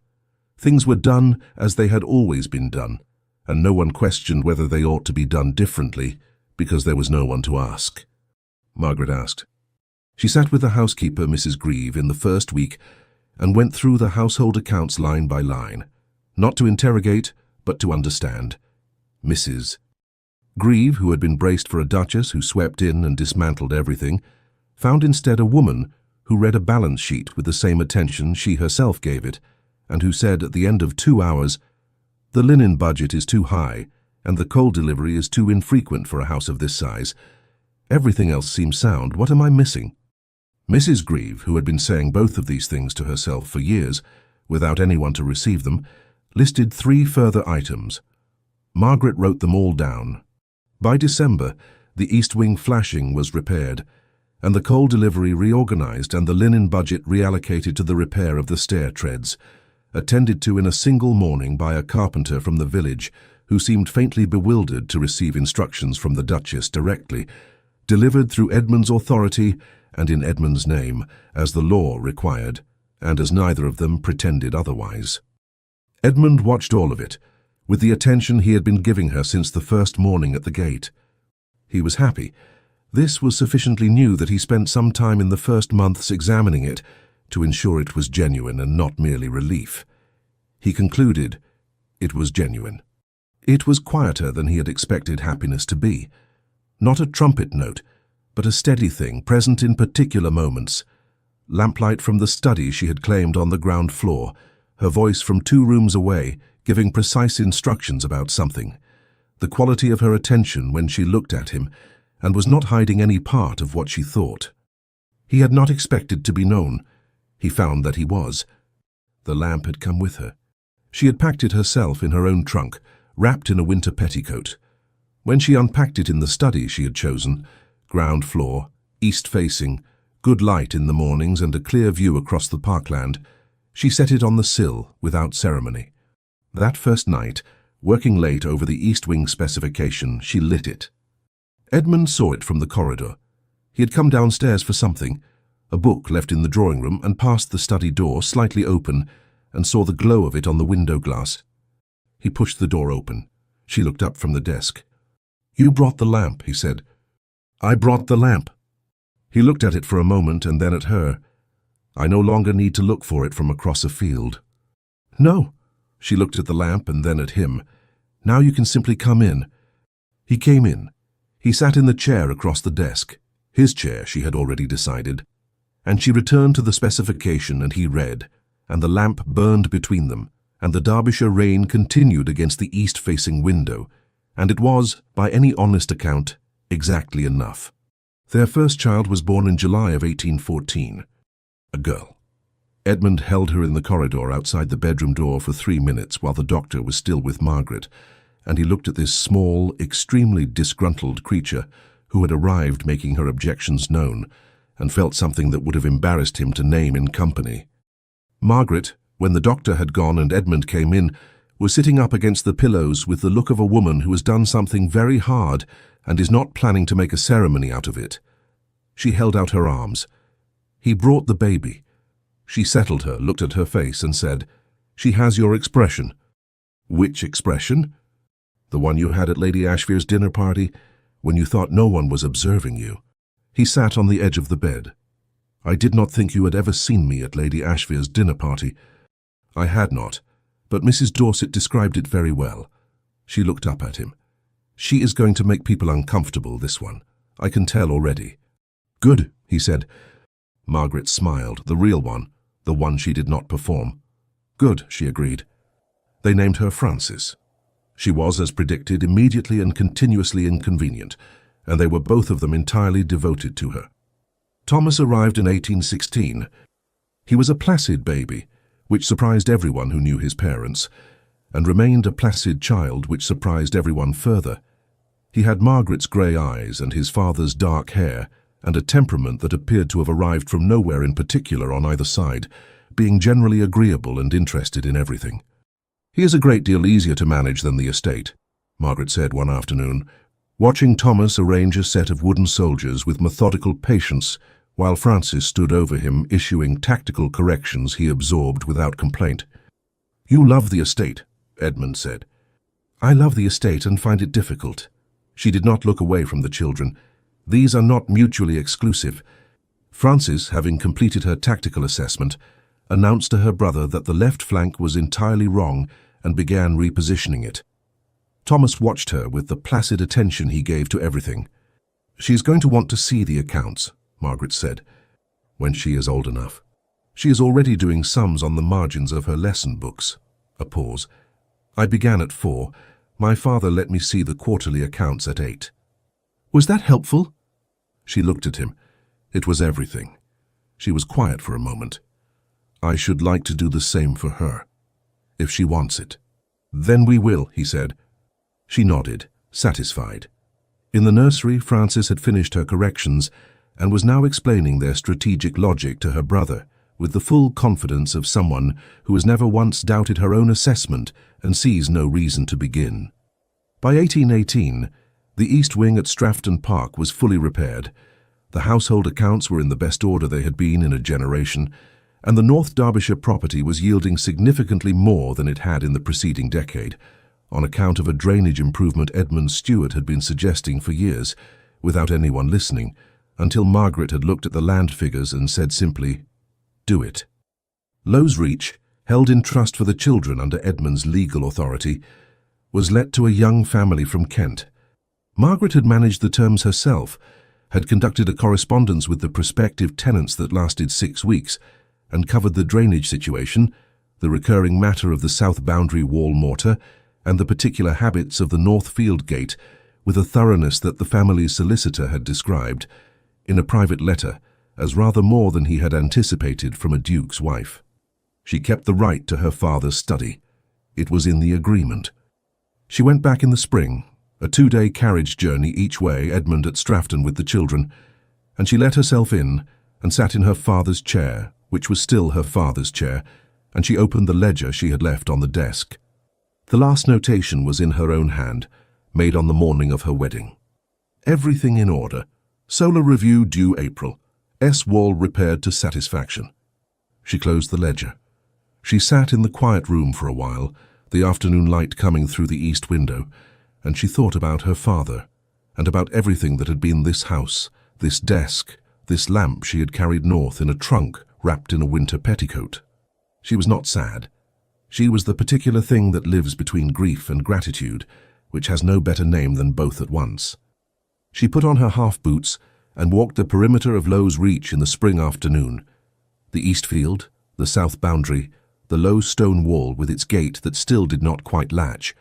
Things were done as they had always been done, and no one questioned whether they ought to be done differently because there was no one to ask. Margaret asked. She sat with the housekeeper, Mrs. Grieve, in the first week and went through the household accounts line by line, not to interrogate, but to understand. Mrs. Grieve, who had been braced for a duchess who swept in and dismantled everything, found instead a woman who read a balance sheet with the same attention she herself gave it, and who said at the end of 2 hours, "The linen budget is too high, and the coal delivery is too infrequent for a house of this size. Everything else seems sound. What am I missing?" Mrs. Grieve, who had been saying both of these things to herself for years, without anyone to receive them, listed 3 further items. Margaret wrote them all down. By December, the east wing flashing was repaired, and the coal delivery reorganized and the linen budget reallocated to the repair of the stair treads, attended to in a single morning by a carpenter from the village who seemed faintly bewildered to receive instructions from the Duchess directly, delivered through Edmund's authority and in Edmund's name, as the law required, and as neither of them pretended otherwise. Edmund watched all of it, with the attention he had been giving her since the first morning at the gate. He was happy. This was sufficiently new that he spent some time in the first months examining it to ensure it was genuine and not merely relief. He concluded it was genuine. It was quieter than he had expected happiness to be. Not a trumpet note, but a steady thing present in particular moments. Lamplight from the study she had claimed on the ground floor, her voice from 2 rooms away, giving precise instructions about something. The quality of her attention when she looked at him, and was not hiding any part of what she thought. He had not expected to be known. He found that he was. The lamp had come with her. She had packed it herself in her own trunk, wrapped in a winter petticoat. When she unpacked it in the study she had chosen, ground floor, east-facing, good light in the mornings and a clear view across the parkland, she set it on the sill without ceremony. That first night, working late over the east wing specification, she lit it. Edmund saw it from the corridor. He had come downstairs for something, a book left in the drawing room, and passed the study door slightly open and saw the glow of it on the window glass. He pushed the door open. She looked up from the desk. "You brought the lamp," he said. "I brought the lamp." He looked at it for a moment and then at her. "I no longer need to look for it from across a field." "No." She looked at the lamp and then at him. "Now you can simply come in." He came in. He sat in the chair across the desk, his chair, she had already decided, and she returned to the specification and he read, and the lamp burned between them, and the Derbyshire rain continued against the east-facing window, and it was, by any honest account, exactly enough. Their first child was born in July of 1814, a girl. Edmund held her in the corridor outside the bedroom door for 3 minutes while the doctor was still with Margaret, and he looked at this small, extremely disgruntled creature who had arrived making her objections known, and felt something that would have embarrassed him to name in company. Margaret, when the doctor had gone and Edmund came in, was sitting up against the pillows with the look of a woman who has done something very hard and is not planning to make a ceremony out of it. She held out her arms. He brought the baby. She settled her, looked at her face and said, "She has your expression." "Which expression?" "The one you had at Lady Ashfield's dinner party, when you thought no one was observing you." He sat on the edge of the bed. "I did not think you had ever seen me at Lady Ashfield's dinner party." "I had not, but Mrs. Dorset described it very well." She looked up at him. "She is going to make people uncomfortable, this one. I can tell already." "Good," he said. Margaret smiled, the real one, the one she did not perform. "Good," she agreed. They named her Frances. She was, as predicted, immediately and continuously inconvenient, and they were both of them entirely devoted to her. Thomas arrived in 1816. He was a placid baby, which surprised everyone who knew his parents, and remained a placid child which surprised everyone further. He had Margaret's grey eyes and his father's dark hair, and a temperament that appeared to have arrived from nowhere in particular on either side, being generally agreeable and interested in everything. "He is a great deal easier to manage than the estate," Margaret said one afternoon, watching Thomas arrange a set of wooden soldiers with methodical patience while Frances stood over him issuing tactical corrections he absorbed without complaint. "You love the estate," Edmund said. I love the estate and find it difficult. She did not look away from the children. These are not mutually exclusive. Frances, having completed her tactical assessment, announced to her brother that the left flank was entirely wrong and began repositioning it. Thomas watched her with the placid attention he gave to everything. She is going to want to see the accounts, Margaret said, when she is old enough. She is already doing sums on the margins of her lesson books. A pause. I began at 4. My father let me see the quarterly accounts at 8. Was that helpful? She looked at him. It was everything. She was quiet for a moment. I should like to do the same for her, if she wants it. Then we will, he said. She nodded, satisfied. In the nursery, Frances had finished her corrections and was now explaining their strategic logic to her brother, with the full confidence of someone who has never once doubted her own assessment and sees no reason to begin. By 1818, the East Wing at Strafton Park was fully repaired. The household accounts were in the best order they had been in a generation, and the North Derbyshire property was yielding significantly more than it had in the preceding decade, on account of a drainage improvement Edmund Stewart had been suggesting for years, without anyone listening, until Margaret had looked at the land figures and said simply, "Do it." Lowes Reach, held in trust for the children under Edmund's legal authority, was let to a young family from Kent. Margaret had managed the terms herself, had conducted a correspondence with the prospective tenants that lasted 6 weeks, and covered the drainage situation, the recurring matter of the south boundary wall mortar, and the particular habits of the north field gate with a thoroughness that the family's solicitor had described, in a private letter, as rather more than he had anticipated from a duke's wife. She kept the right to her father's study. It was in the agreement. She went back in the spring, a 2-day carriage journey each way, Edmund at Strafton with the children, and she let herself in and sat in her father's chair, which was still her father's chair, and she opened the ledger she had left on the desk. The last notation was in her own hand, made on the morning of her wedding. Everything in order. Solar review due April. S-wall repaired to satisfaction. She closed the ledger. She sat in the quiet room for a while, the afternoon light coming through the east window, and she thought about her father, and about everything that had been this house, this desk, this lamp she had carried north in a trunk wrapped in a winter petticoat. She was not sad. She was the particular thing that lives between grief and gratitude, which has no better name than both at once. She put on her half-boots and walked the perimeter of Lowes Reach in the spring afternoon. The east field, the south boundary, the low stone wall with its gate that still did not quite latch,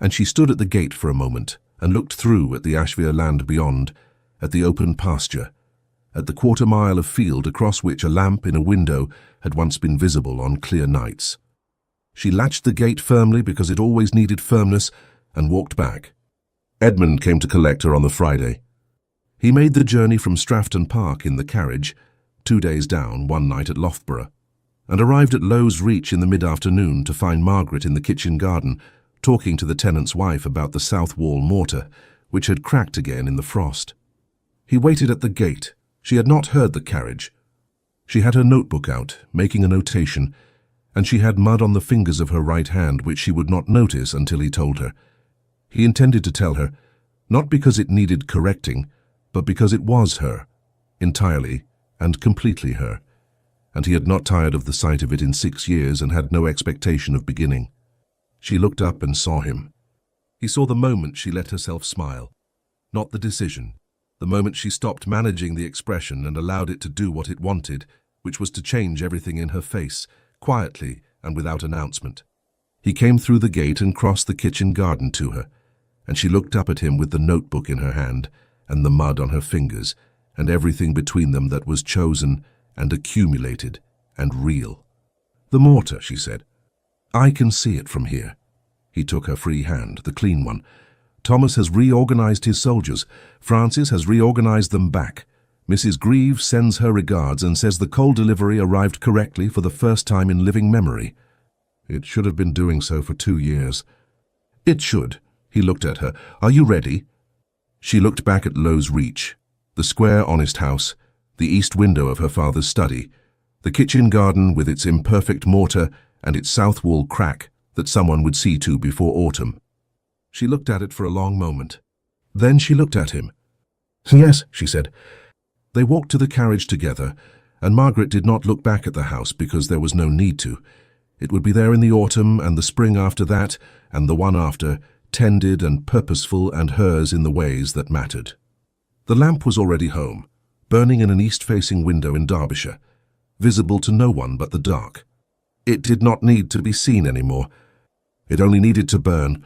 and she stood at the gate for a moment and looked through at the Ashvere land beyond, at the open pasture, at the quarter-mile of field across which a lamp in a window had once been visible on clear nights. She latched the gate firmly because it always needed firmness and walked back. Edmund came to collect her on the Friday. He made the journey from Strafton Park in the carriage, 2 days down, 1 night at Loughborough, and arrived at Lowes Reach in the mid-afternoon to find Margaret in the kitchen garden, talking to the tenant's wife about the south wall mortar, which had cracked again in the frost. He waited at the gate. She had not heard the carriage. She had her notebook out, making a notation, and she had mud on the fingers of her right hand which she would not notice until he told her. He intended to tell her, not because it needed correcting, but because it was her, entirely and completely her, and he had not tired of the sight of it in 6 years and had no expectation of beginning. She looked up and saw him. He saw the moment she let herself smile, not the decision, the moment she stopped managing the expression and allowed it to do what it wanted, which was to change everything in her face, quietly and without announcement. He came through the gate and crossed the kitchen garden to her, and she looked up at him with the notebook in her hand and the mud on her fingers and everything between them that was chosen and accumulated and real. "The mortar," she said. "I can see it from here." He took her free hand, the clean one. "Thomas has reorganized his soldiers. Frances has reorganized them back. Mrs. Grieve sends her regards and says the coal delivery arrived correctly for the first time in living memory. It should have been doing so for 2 years. It should." He looked at her. "Are you ready?" She looked back at Lowes Reach, the square, honest house, the east window of her father's study, the kitchen garden with its imperfect mortar and its south wall crack that someone would see to before autumn. She looked at it for a long moment. Then she looked at him. "Yes," she said. They walked to the carriage together, and Margaret did not look back at the house because there was no need to. It would be there in the autumn and the spring after that, and the one after, tended and purposeful and hers in the ways that mattered. The lamp was already home, burning in an east-facing window in Derbyshire, visible to no one but the dark. It did not need to be seen anymore. It only needed to burn,